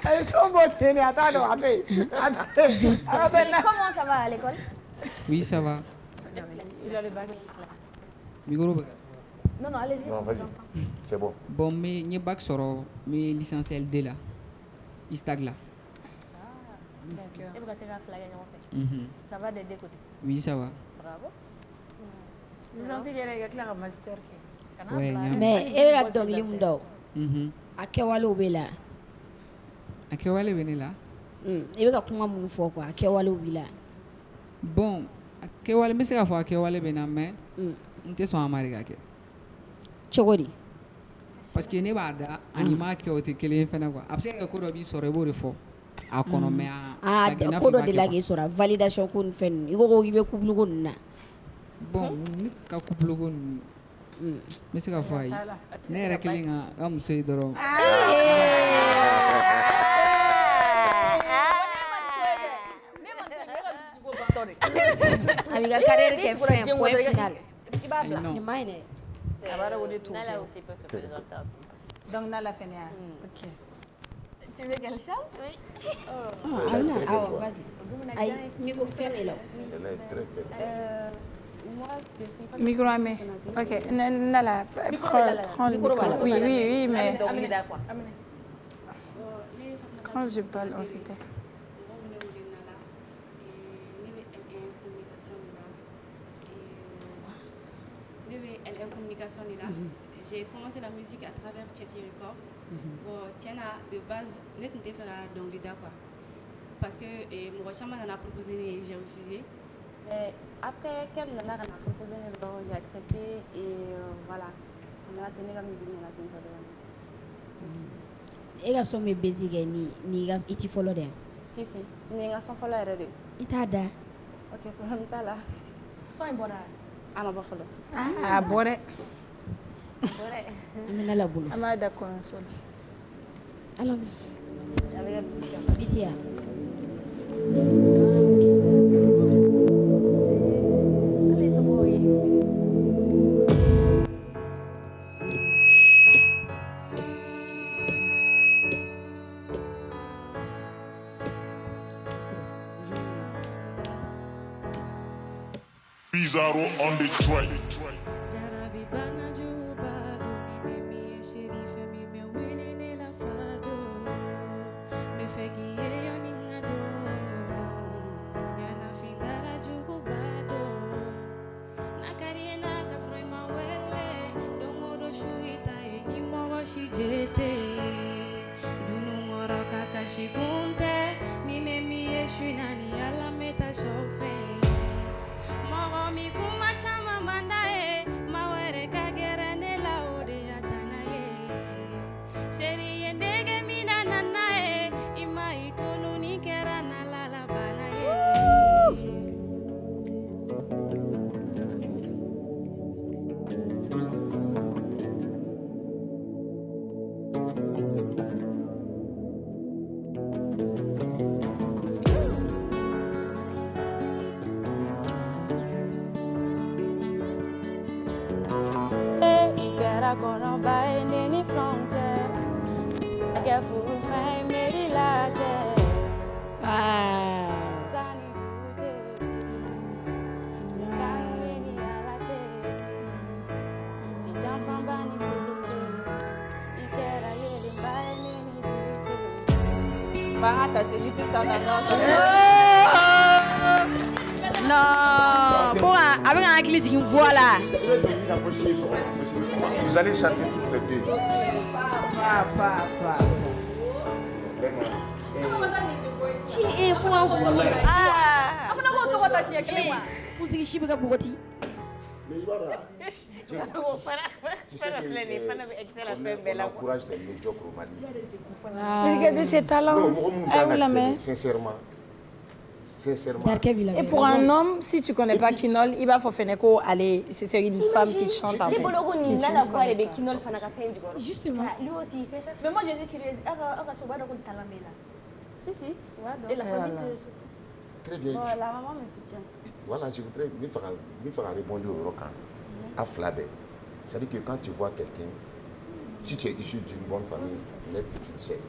Elles sont bonnes. Attends.
Comment ça va à l'école?
Oui, ça va.
Il a le bac.
Micro.
Non, allez-y.
Non, vas-y. C'est bon.
Bon, mais j'ai bac sur mes licences LD là. Istag là.
D'accord. Et pourquoi c'est la flag en fait? Ça va des deux côtés?
Oui, ça va.
Bravo.
Ouais,
mais elle a dogli mundo. Akewalo bela.
Akewalo benela.
Il va kuma mun fo quoi. Akewalo bila.
Bon, akewalo me se ka fo akewalo bena mais nte so amari ga ke.
Chogodi.
Parce que ne ba da anima ke o te kele fena quoi. Abse ka ko do bi so rebo refo. Akono me
a ko do de la ke sora validation ko fen. Igo ko ibe kublu ko na.
Bon, ka couple ko mais c'est ka fo ay ne yɛrɛ kelen ka am muso ye dɔrɔn
a b'i ka carrière kɛ fɛn point final
i b'a bila
nin ma ɲi dɛ
a b'a dɔn o de t'o
Nala
kɛ
aussi peut se présenter.
donc Nala fɛnɛ ya ok
Tu veux qu'elle chante? Oui.
Oh, vas-y. Aïe, micro fermé là.
Elle est très belle.
Moi, spécifiquement.
Micro à main. Ok, Nala, prends le micro. Oui, mais. Quand je parle, on s'était.
J'ai commencé la musique à travers Chelsea Record. Bon, tiens, de base, je n'étais pas dans l'IDA quoi. Parce que mon chaman en a proposé et j'ai refusé. Mais après, quand on a proposé, j'ai accepté et voilà. On a tenu la musique, on a tenu la musique.
Et la somme est basique, ni iti follow them.
Si, ni la somme follow elle.
Itada.
Ok, problème ta là.
Sois un bon
ah, ma follow.
Ah, bon.
Amina la boulot.
Amada console.
Alors, Bitia.
Allez, so boy.
Bizarro on the track.
Non, pour avec un clic, voilà.
Vous allez chanter tous les deux. Tu sais qu'on encourage les médiocres au Mali.
Regardez ses talents.
Sincèrement.
Et pour un homme, si tu ne connais pas Kinol, il va faire aller. C'est une femme qui chante en fait.
Justement. Lui aussi, il sait faire. Mais moi, je suis curieuse. Si. Et la famille te soutient.
Très bien.
Bon, la maman me soutient.
Voilà, je voudrais lui faire répondre au Rocan. À Flabé. C'est-à-dire que quand tu vois quelqu'un, si tu es issu d'une bonne famille, net, tu le sais.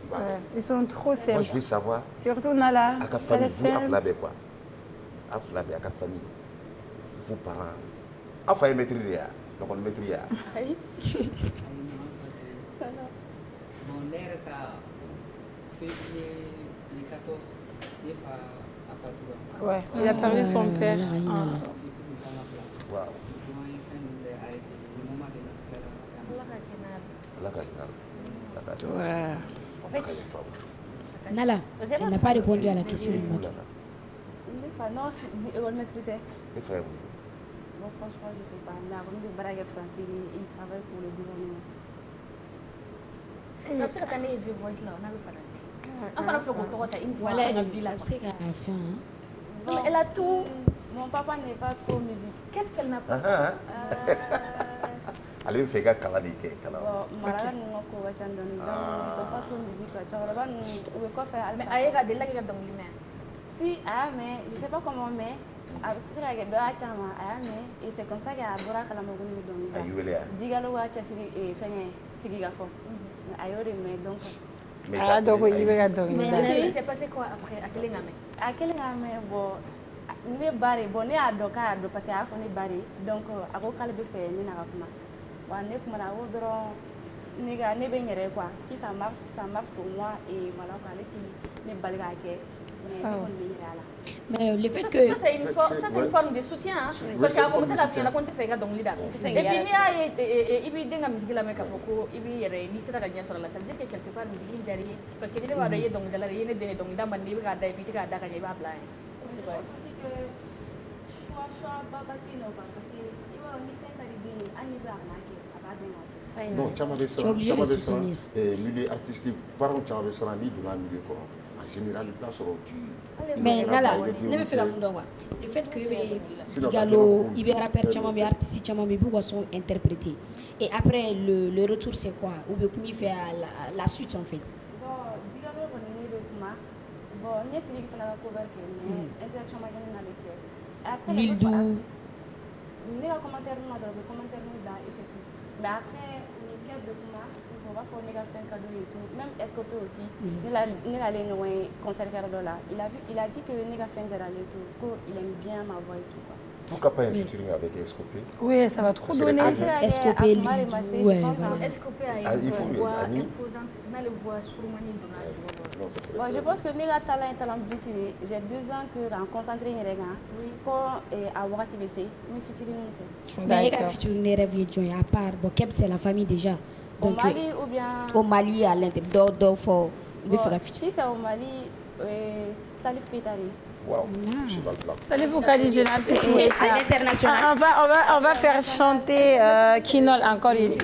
Ils sont trop simples.
Moi, je veux savoir.
Surtout Nala.
À ta famille, vous, à Flabé, quoi. À Flabé, à ta famille. Vos parents. À Flabé, maîtriser. Donc, on le maîtrise.
Mon l'air est à février 14, il est à Fatoua.
Ouais, il a perdu son père.
Wow.
Ouais. Nala, elle n'a pas répondu à la question.
Non, on maîtrisait.
Et frère.
Bon, franchement, je ne sais pas. Mais avant de Barague français, il travaille pour le gouvernement.
Tu as une vieux voice là, on a le français. Enfin, il faut qu'on t'entende une fois.
Elle a tout. Mon papa n'est pas trop musique.
Qu'est-ce qu'elle n'a pas?
Allez, fais gaffe, Kaladi.
Malade, nous avons ils ne sont pas trop musique.
Mais ailleurs, il y a des gens qui
si, mais je ne sais pas comment, mais et c'est comme ça qu'il y a Bora Kalamoguni dans Digalo Chassi et Sigigafo. Donc.
Mais il s'est passé quoi après? À quel moment?
À quel moment, bon. Ne bari bon ne adoka ado parce que a foni bari donc ako kala be fe ni na kuma wa ne kuma na wodro quoi. Si ça marche pour moi et voilà quoi, les balgaques.
Mais le fait que
ça c'est une forme de soutien hein? Parce que comme ça la fille la compte faire donc leader et puis il y a des musique la mec afoko il y a des lycées la gagne sur la ça veut dire que quelque part musique jari parce que il va d'ailleurs donc de la yene de donc da man libre da puis ka da ka ba bla
c'est quoi aussi que choix baba kino parce que il va on fait caribé anniversaire à
non chama milieu artistique par contre chama besara ni de la milieu quoi en général il t'a sorti
mais là ne me fait la monde le fait que Digalo Ibera rapper chama mais artiste chama mais beaucoup sont interprétés et après le retour c'est quoi ou bien comment il fait la suite en fait
bon Digalo on est de kuma bon ni c'est lui qui fait la cover que interaction ma gagne na leche après
l'île d'où
ni la commentaire non dans le commentaire là et c'est tout mais après de Kuma, parce qu'il faut voir qu'on a fait un cadeau et tout. Même Escopé aussi, il allait nous concert là. Il a dit que nous avons fait un cadeau et tout, qu'il aime bien ma voix et tout.
Pourquoi pas un featuring avec Escopé?
Oui, ça va trop donner.
Escopé,
Escopé a une voix imposante, mais le voix sûrement
bon, je pense que nous avons un talent visuel. J'ai besoin que de concentrer les gens pour avoir un TBC, nous featuring.
Mais il y a un featuring rêve à part, bon, Keb c'est la famille déjà.
Au Mali ou bien
au Mali à l'intérieur d'Or
si c'est au Mali, Salif Keitari.
Wow.
Salif Keitari à l'international. On va faire chanter Kinol encore une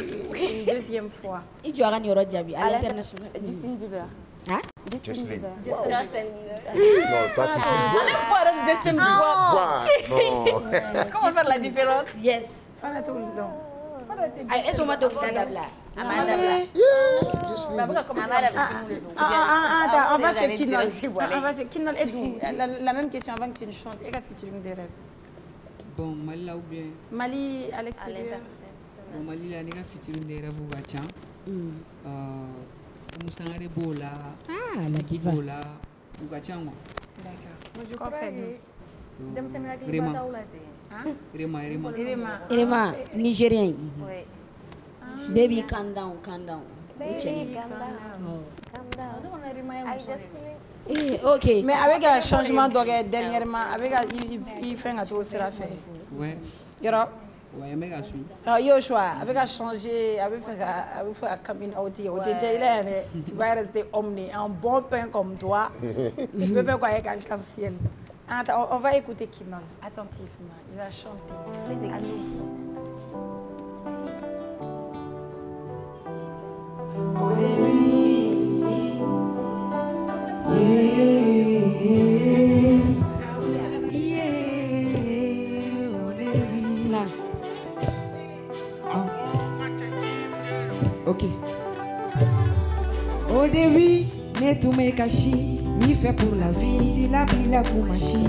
deuxième fois.
Il joue à Djabi à l'international.
Justin Bieber.
Hein?
Justin Bieber.
Non, pas tout
Justin Bieber. Comment faire la différence?
Yes. Est-ce qu'on m'a donné la table là?
On va chez Kinol. On va chez Kinol et d'où? La même question avant que tu ne chantes. Et qu'a featuring des rêves?
Bon, Mali là ou bien?
Mali, à l'extérieur.
Bon, Mali là, il y a featuring des rêves ou gacham. Moussangare Bola.
Ah, la diva.
Bola ou gacham.
D'accord. Moi je crois que
Rema, Nigérien. Baby, calm down.
Baby, calm down.
Ok.
Mais avec un changement d'horaire dernièrement, il fait un tour sur la fête.
Ouais. Ouais, mais
alors, il y a choix. Avec un changer, avec un coming out, tu vas rester omni, un bon pain comme toi. Tu peux faire quoi avec un canciel? On va écouter Kinol attentivement. Il va chanter.
Ok. Au début, ne tout me cachi, mi fait pour la vie, la bila kumashi.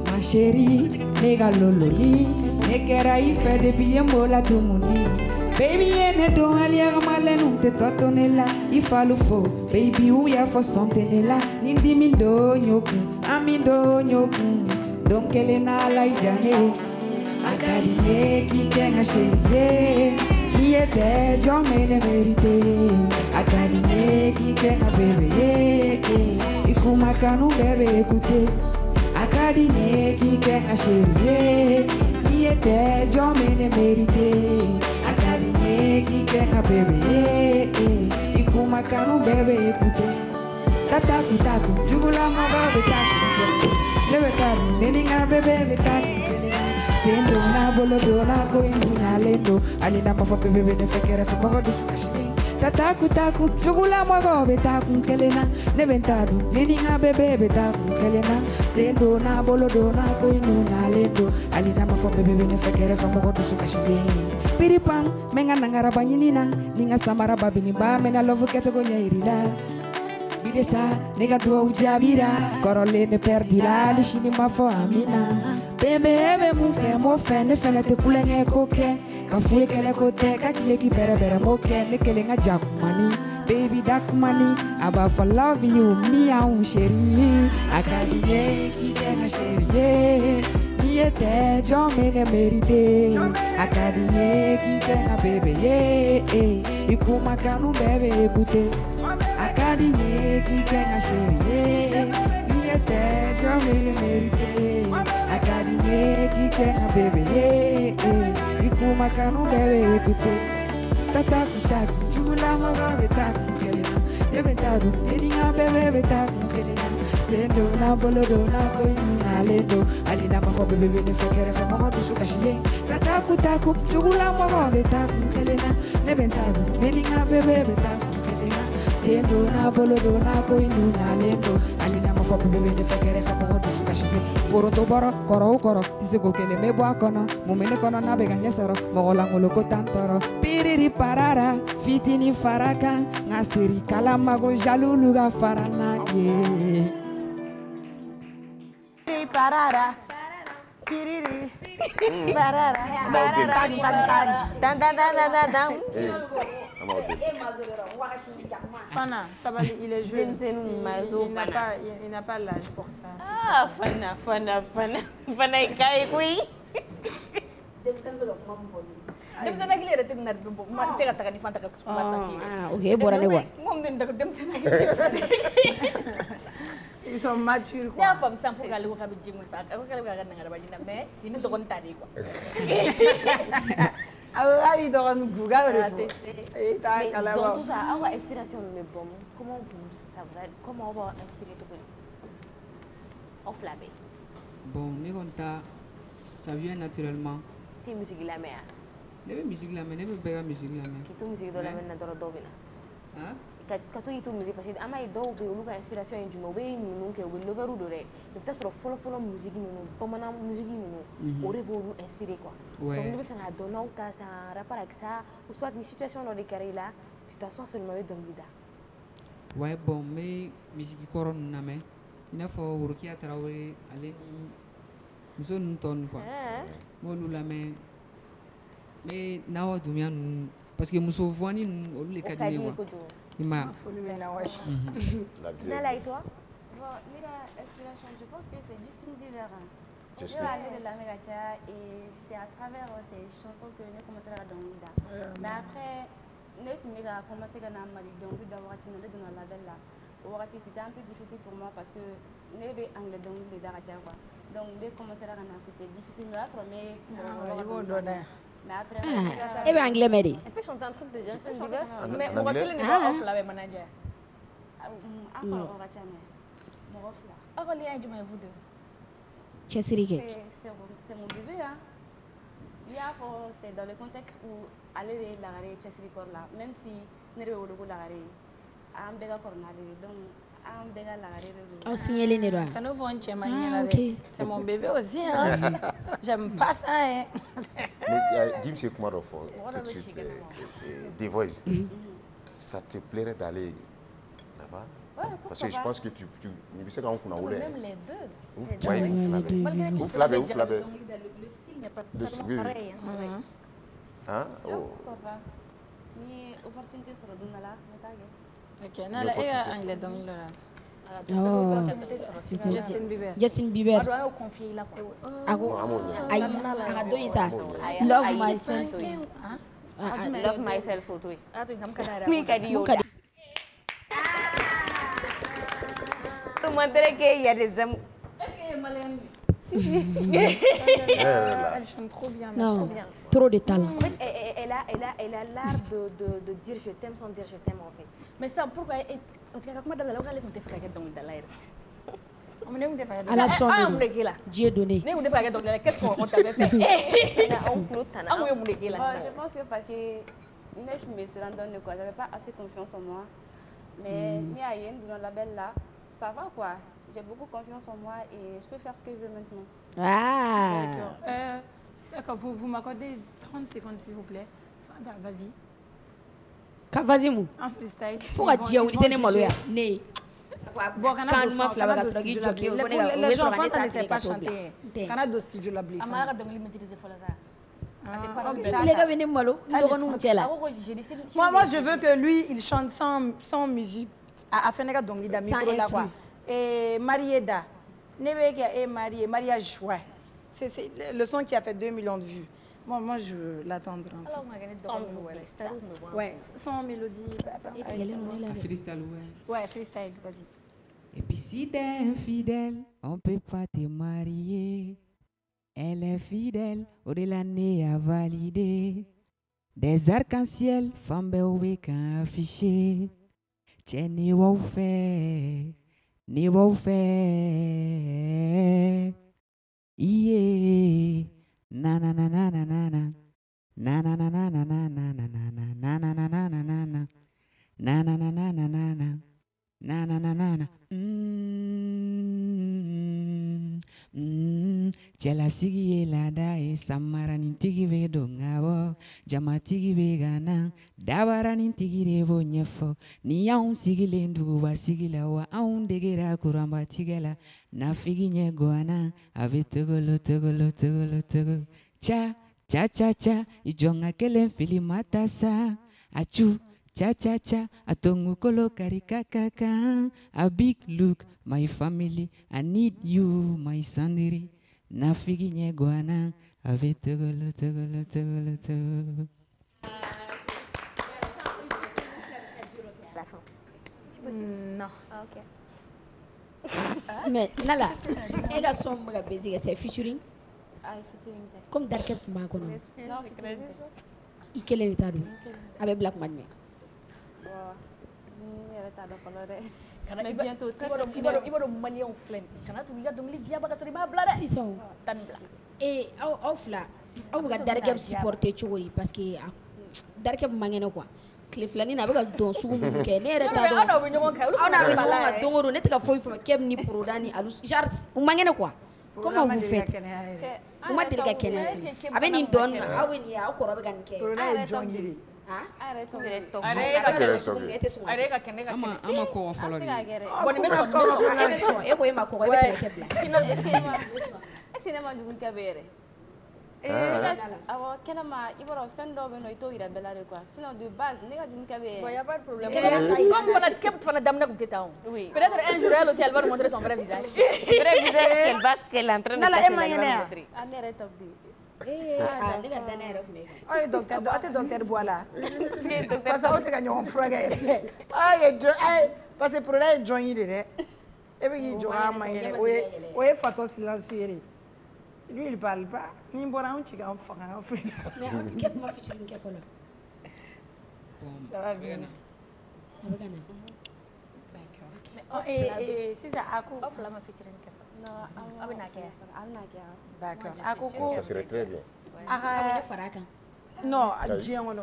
Ma chérie, nega lololi, ne kera i fait de bien mola tout moni. Baby, ne don alier malenu te totonela, il faut le faux. Baby, où ya faut sontenela, nindi mindo nyoku, amindo nyoku. Donc elle est na la ijane, akadie qui kenga chérie. Qui était jamais ne mérité, akadie qui kenga bébé. Ikuma kanu bébé écoutez, akadie qui kenga chérie. Qui était jamais ne mérité. Qui kenga bébé, ikuma kanu bébé écoutez. Tataku taku, jugula moga betaku, lebetaku, neninga bébé betaku. Sendo na bolo do na ko induna lendo, alina mafa bébé ne fekere fa moga discussion. Tataku taku, jugula moga betaku kelena, nebentadu, neninga bébé betaku kelena. Sendo na bolo do na ko induna lendo, alina mafa bébé ne fekere fa moga discussion. Piripang, menga nangara banyinina, ninga samara babini ba mena lovu keto go nyairila. Bidesa, nega dua ujabira, korole ne perdila, lishini mafo amina. Bebe mo fe, ne fene te kulenge koke, kafue kele kote, kakile ki bere moke, ne kele nga jakumani. Baby dakumani, aba for love you, me a un chéri, akadine ki kenga chéri. était jamais mérité. Acadie qui t'es un bébé, et comment quand nous bébé écouter. Acadie qui t'es un chéri, il était jamais mérité. Acadie qui t'es un bébé, et comment quand nous bébé écouter. Tata kutaku, chula mama betaku kelena. Ebetadu, elinga bebe betaku kelena. Sendo na bolodo na koinu na lendo. Alina mafo bebe ne fekere fe mama dusu kashile. Tata kutaku, chula mama betaku kelena. Ebetadu, elinga bebe betaku kelena. Sendo na bolodo na koinu na lendo. Alina mafo bebe ne fekere fe mama dusu kashile. Foro to boro, koro, tiseko kele me boa kono. Mumene kono na beganya soro, mogola ngoloko tantoro. Piriri parara, fitini faraka, ngasiri kalamago jaluluga farana ye.
Piriri parara, piriri parara, tan. Fana, Sabali, il est jeune. Il n'a pas l'âge pour ça.
Ah, Fana, oui.
Ils sont matures.
Comment on va inspirer tout le monde?
Bon, ça vient naturellement.
Quelle musique la mer?
Ne be musique la mer, ne be bega musique la mer.
Qui musique de la mer na doro dobina?
Hein?
Quand tu y musique parce que ama ido be oluka inspiration injumo be nunu ke be loveru do re. Peut être follow musique nunu, pomana musique nunu, ore bo lu inspirer quoi. Donc ne be faire un donnant ou ta ça rapport avec ça ou soit une situation dans les carrés là, tu t'assois seulement dans l'ida.
Ouais bon, mais musique koron na me. Il faut Urukia Traoré aller ni zone ton quoi. Moi nous la mais nawa dumia parce que muso voani olu le kadine quoi. Ima.
Nala et toi?
Bon, l'inspiration, je pense que c'est Justin Bieber. Je vais aller de la Megatia et c'est à travers ces chansons que nous commençons à danser. Mais après, nous avons commencé à danser d'avoir été dans le label là. C'était un peu difficile pour moi parce que nous avons anglais dans les Daratia quoi. Donc dès que commencer à danser, c'était difficile mais après
et bien anglais mais
elle peut chanter un truc de Justin Bieber mais on va te le off là avec manager
encore on va tirer mon off là
alors les aïe vous deux
c'est
mon bébé hein. Il y a c'est dans le contexte où aller la gare Chessiri là même si ne le voulons la gare am bega cornale donc am bega la gare
au signaler ne doit
quand nous voyons c'est mon bébé aussi hein. J'aime pas ça hein.
Mais dis-moi c'est comment on fait tout de suite des voices ça te plairait d'aller là-bas? Parce que je pense que tu ne sais pas où on a
même les deux.
Vous flabez.
Le style n'est pas pareil.
Hein? Oh.
Mais opportunité sur le là,
ok, nala anglais donc là.
Justin Bieber.
doit confier là quoi.
Aïe, arado isa. Love myself.
Love myself photo. Ah tu zam kadara.
Mi kadi yo.
Tu montrer qu'il y a des hommes.
Est-ce que malien? Elle chante trop bien,
non, trop de talent.
En fait, elle a l'art de dire je t'aime sans dire je t'aime en fait. Mais ça pourquoi parce que comment dans la localité on te fait dans l'air.
À la sonne. Dieu donné.
Qu'est-ce qu'on t'avait fait?
Je pense que parce que je me suis rendue quoi, j'avais pas assez confiance en moi. Mais il y a une dans la label là, ça va quoi. J'ai beaucoup confiance en moi et je peux faire ce que je veux maintenant.
Ah.
D'accord, vous m'accordez 30 secondes s'il vous plaît. Vas-y.
Vas-y, mou.
En freestyle.
Faut dire où il était maloya. Né.
Bon, les gens ne savent pas chanter. Canada studio la blé. Moi, je veux que lui, il chante sans musique. Afin de micro là quoi. Et Marieda, Nebeka est marié, mariage ouais. C'est le son qui a fait 2 millions de vues. Moi, je veux l'attendre. Ouais, sans mélodie.
Freestyle,
ouais, freestyle, vas-y.
Et puis si t'es infidèle, on peut pas te marier. Elle est fidèle, au-delà l'année à valider. Des arcs-en-ciel, femme belle qu'un affiché. Tiens, ni wow fait, ni wow fait. Yeah, na na na na na na na, na na na na na na na na na na na na na na na, na na na na na na na. Na na na na na. Cɛla sigi ye laada ye samaranintigi bɛ don ka bɔ jamatigi bɛ ka na dabaranintigi de b'o ɲɛfɔ ni y'anw sigilen duguba sigi la wa anw degera kuranbatigɛ la nafigi ɲɛ guwana a bɛ togolo togolo togolo togo ca ca ca ca i jɔn ka kelen fili ma ta sa a cu cha cha cha atongu kolo karikakaka a big look my family I need you my sandiri nafigi nye guana ave togolo togolo togolo togolo.
Non. Ah, ok.
Mais Nala, elle a son baiser, c'est featuring.
Ah, featuring.
Comme Darket Makono.
Non, featuring.
Quel est l'état avec Black Madme?
Mais bientôt, il va le malien en flemme. Quand tu regardes donc les diables, tu vas blader.
Si son. Et au fla, au regarde Darket supporter Chori parce que Darket mangeno quoi. Cleflani n'a pas don sous mon quai. N'est pas don n'est pas fouille from Kem ni Prodani à Charles ou mangeno quoi. Comment vous faites? Vous m'avez dit que avec une donne, ah oui, il y a encore un quai.
Arrête. Sinon de base, il n'y
a pas de problème. Comme dame peut-être un jour elle aussi elle va nous montrer son vrai visage. Vrai visage qu'elle est en train de montrer.
Ay docteur, docteur Boala. Parce que on te gagne on frère. Parce que pour là joindre dé. Et puis il joue à manier. Ouais, fato silencieux. Lui il parle pas. Ni bora on chiga on fanga on fait.
Mais qu'est-ce que ma fiche une qu'est folle.
Ça va bien. D'accord. Et c'est ça à quoi?
Off la ma fiche une qu'est folle. Non,
d'accord.
Ça serait très bien.
Non, interprétation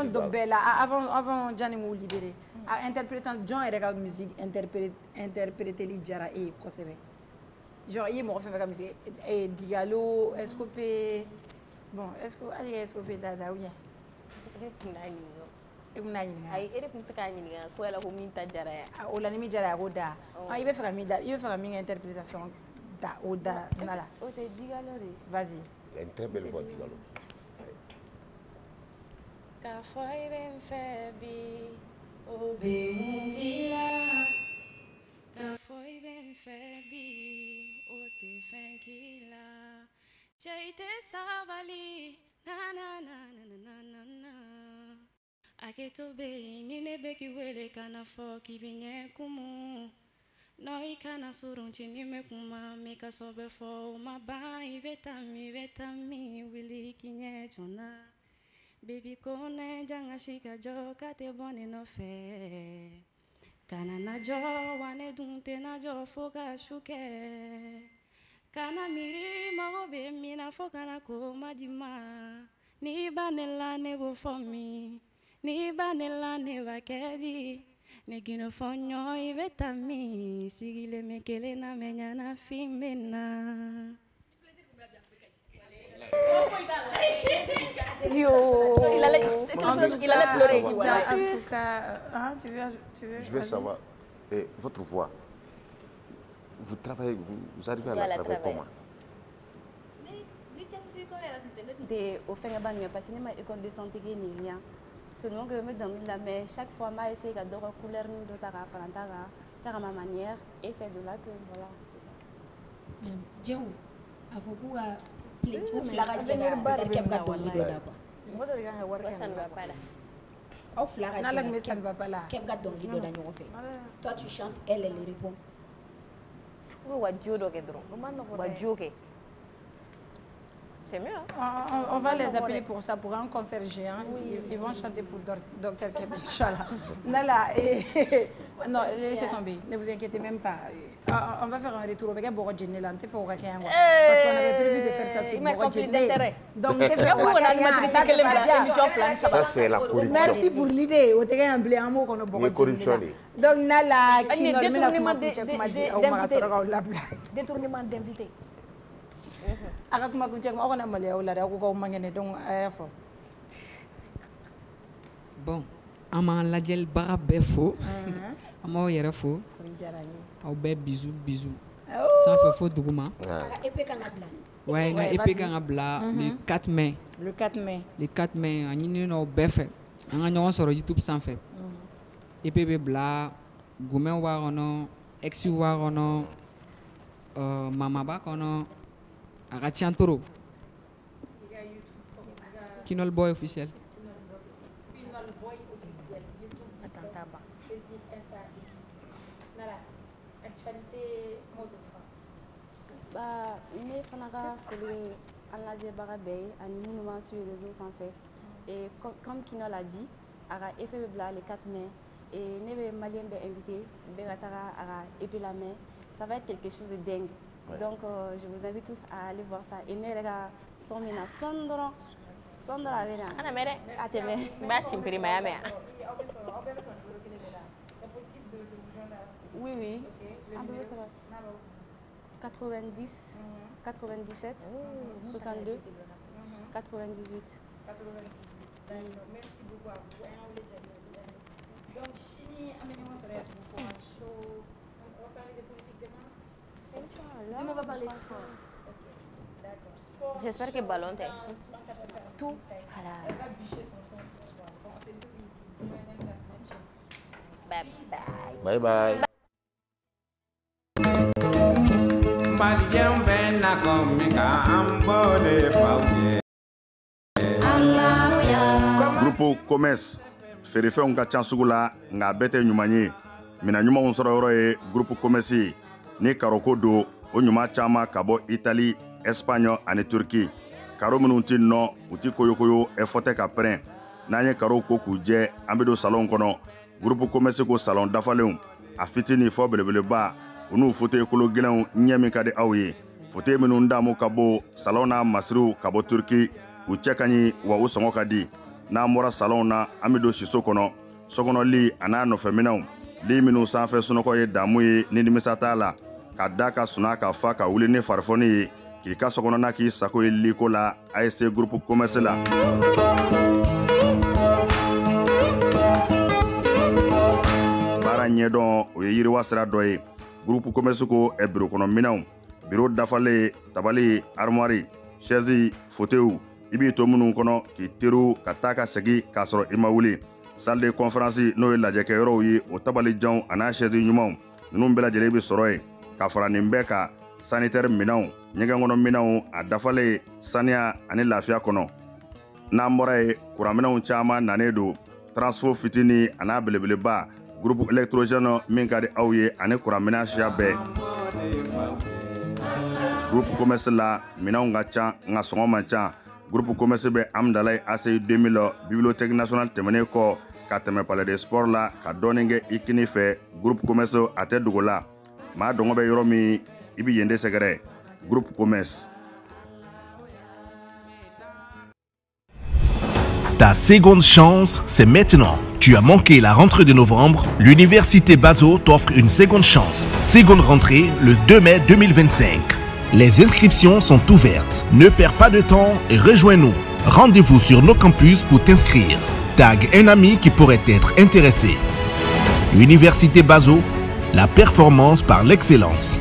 de Bella avant Johnny Mou libéré. Interprétant John et la musique interpréter les Jara et Kosebe. Genre il m'a fait la musique et Digalo, Escopé. Bon, Escopé Dada ou bien.
Ay ere kun taka ɲininka ko yala ko min ta jara ya
o la ni mi jara ko da i bɛ fɛ ka min da i bɛ fɛ ka min kɛ interprétation da o da nala
o tɛ Digalo de
vas-y
une très belle voix Digalo
k'a fɔ i bɛ n fɛ bi o bɛ mun k'i la k'a fɔ i bɛ n fɛ bi o tɛ fɛn k'i la cɛ i tɛ sabali na na na na na na na Aketo be ni ne be ki wele kana fo ki binye kumu no ikana surunchi ni me kuma me ka sobe fo ma ba vetami wili kinye chona baby kone janga shika jo kate bone no fe kana na jo wane dunte na jo fo ka shuke kana miri ma be mina fo kana ko madima ni banela ne bo for me Ni banela ne vakedi ne gino fonyo ivetami sigile mekele na menyana fimbena
Yo il allait pleurer ici
en tout cas tu veux
je veux savoir votre voix vous travaillez vous arrivez à la travailler comment
au fin de parce que ma école de santé qui n'est rien seulement que je me donne la mais chaque fois ma essayé de couleur ni de faire à ma manière et c'est de là que voilà c'est ça
Dieu, avoue à plaît, tu flaga jana, qu'elle va donner le daba.
Ça ne va pas là.
Au flaga jana, ça ne va pas là. Qu'elle va donner le daba. Toi tu chantes, elle répond.
C'est mieux.
On va les appeler pour ça, pour un concert géant. Ils vont chanter pour Dr Kebe, Inch'Allah. Nala, non, laissez tomber, ne vous inquiétez même pas. On va faire un retour au Bega Borodjene là, parce qu'on avait prévu de faire ça sur Borodjene. Donc,
ça c'est la corruption.
Merci pour l'idée. On a un blé en mot qu'on a Borodjene. Donc, Nala, qui
détournement d'invité.
Bon, on m'a lajel bara bɛɛ fo an b'aw yɛrɛ fo aw bɛɛ bisous sanfɛ fo duguma ouais nka EP kan ka bila le 4 mai
le 4
mai a ɲininen n'aw bɛɛ fɛ an ka ɲɔgɔn sɔrɔ YouTube sanfɛ EP bɛ bila Gomɛw b'a kɔnɔ Exiw b'a kɔnɔ Mama b'a kɔnɔ a ka can trop. Kinol Boy officiel.
Bah, ne fana ka foli an lajɛbaga bɛɛ ye ani minnu b'an sur les réseaux sanfɛ et comme Kinol a dit a ka EP bɛ bila le 4 mai et ne bɛ malien bɛɛ invité bɛɛ ka taga a ka EP lamɛn, ça va être quelque chose de dingue. Ouais. Donc je vous invite tous à aller voir ça. Et ne rega son mina sondro la vena.
Ana mere
ateme.
Ba chimpiri mayame.
Oui oui. Un peu ça va. 90 97 62 98.
Merci beaucoup à vous. Donc Chini amenez-moi sur un show. On va parler de politique demain.
On va parler de sport. J'espère que ballon t'es. Tout. Voilà. Bye bye.
Bye bye.
Grupo Commerce feerefɛnw ka ca sugu la nka bɛɛ tɛ ɲuman ye mina ɲumanw sɔrɔ yɔrɔ ye Grupo Commerce ni karoko do o ɲuman caman ka bɔ Italie, Espagne ani Turki. Karo minnu ti nɔ u ti koyokoyo fɔtɛ ka pɛrɛn n'an ye karo ko k'u jɛ an bɛ don salon kɔnɔ. Grupo Commerce ko salon dafalenw a fitini fɔ belebeleba u n'u fauteuil kolo gɛlɛnw ɲɛ min ka di aw ye. Fauteuil minnu damu ka bɔ salon n'a masiriw ka bɔ Turki u cɛ ka ɲi wa u sɔngɔ ka di. N'an bɔra salon na an bɛ don siso kɔnɔ sokɔnɔ a n'a nɔfɛminɛnw li minnu sanfɛ sunɔgɔ ye damu ye ni nimisa t'a la ka da ka suna ka fa ka wuli ni farifoni ye k'i ka sokɔnɔna k'i sago ye liko la ASC Grupo Commerce la. Baara ɲɛdɔn o ye yiriwa sira dɔ ye. Grupo Commerce ko biro kɔnɔ minɛnw biro dafalen tabali armoire chaise fauteuil i b'i to minnu kɔnɔ k'i teriw ka taa ka segin k'a sɔrɔ i ma wuli. Salle de conférence n'o ye lajɛkɛyɔrɔw ye o tabalijanw a n'a chaise ɲumanw ninnu bɛɛ lajɛlen bɛ sɔrɔ yen ka fara nin bɛɛ kan sanitaire minɛnw ɲɛgɛn kɔnɔ minɛnw a dafalen saniya ani lafiya kɔnɔ. N'an bɔra ye kuranminɛnw caman nanen don transfo fitini a n'a belebeleba groupe électrogène min ka di aw ye ani kuranminɛn siya bɛɛ. Grupo Commerce la minɛnw ka ca nka sɔngɔ man ca. Grupo Commerce bɛ Amdalaye ACI 2000 Bibliothèque nationale tɛmɛnen kɔ ka tɛmɛ Palais des Sports la ka dɔɔnin kɛ i kini fɛ. Grupo Commerce a tɛ dogo la maa dɔngɔ bɛ yɔrɔ min i bɛ yen de sɛgɛrɛ. Grupo Commerce.
Ta seconde chance, c'est maintenant. Tu as manqué la rentrée de novembre, l'Université Bazo t'offre une seconde chance. Seconde rentrée le 2 mai 2025. Les inscriptions sont ouvertes. Ne perds pas de temps et rejoins-nous. Rendez-vous sur nos campus pour t'inscrire. Tag un ami qui pourrait être intéressé. Université Bazo, la performance par l'excellence.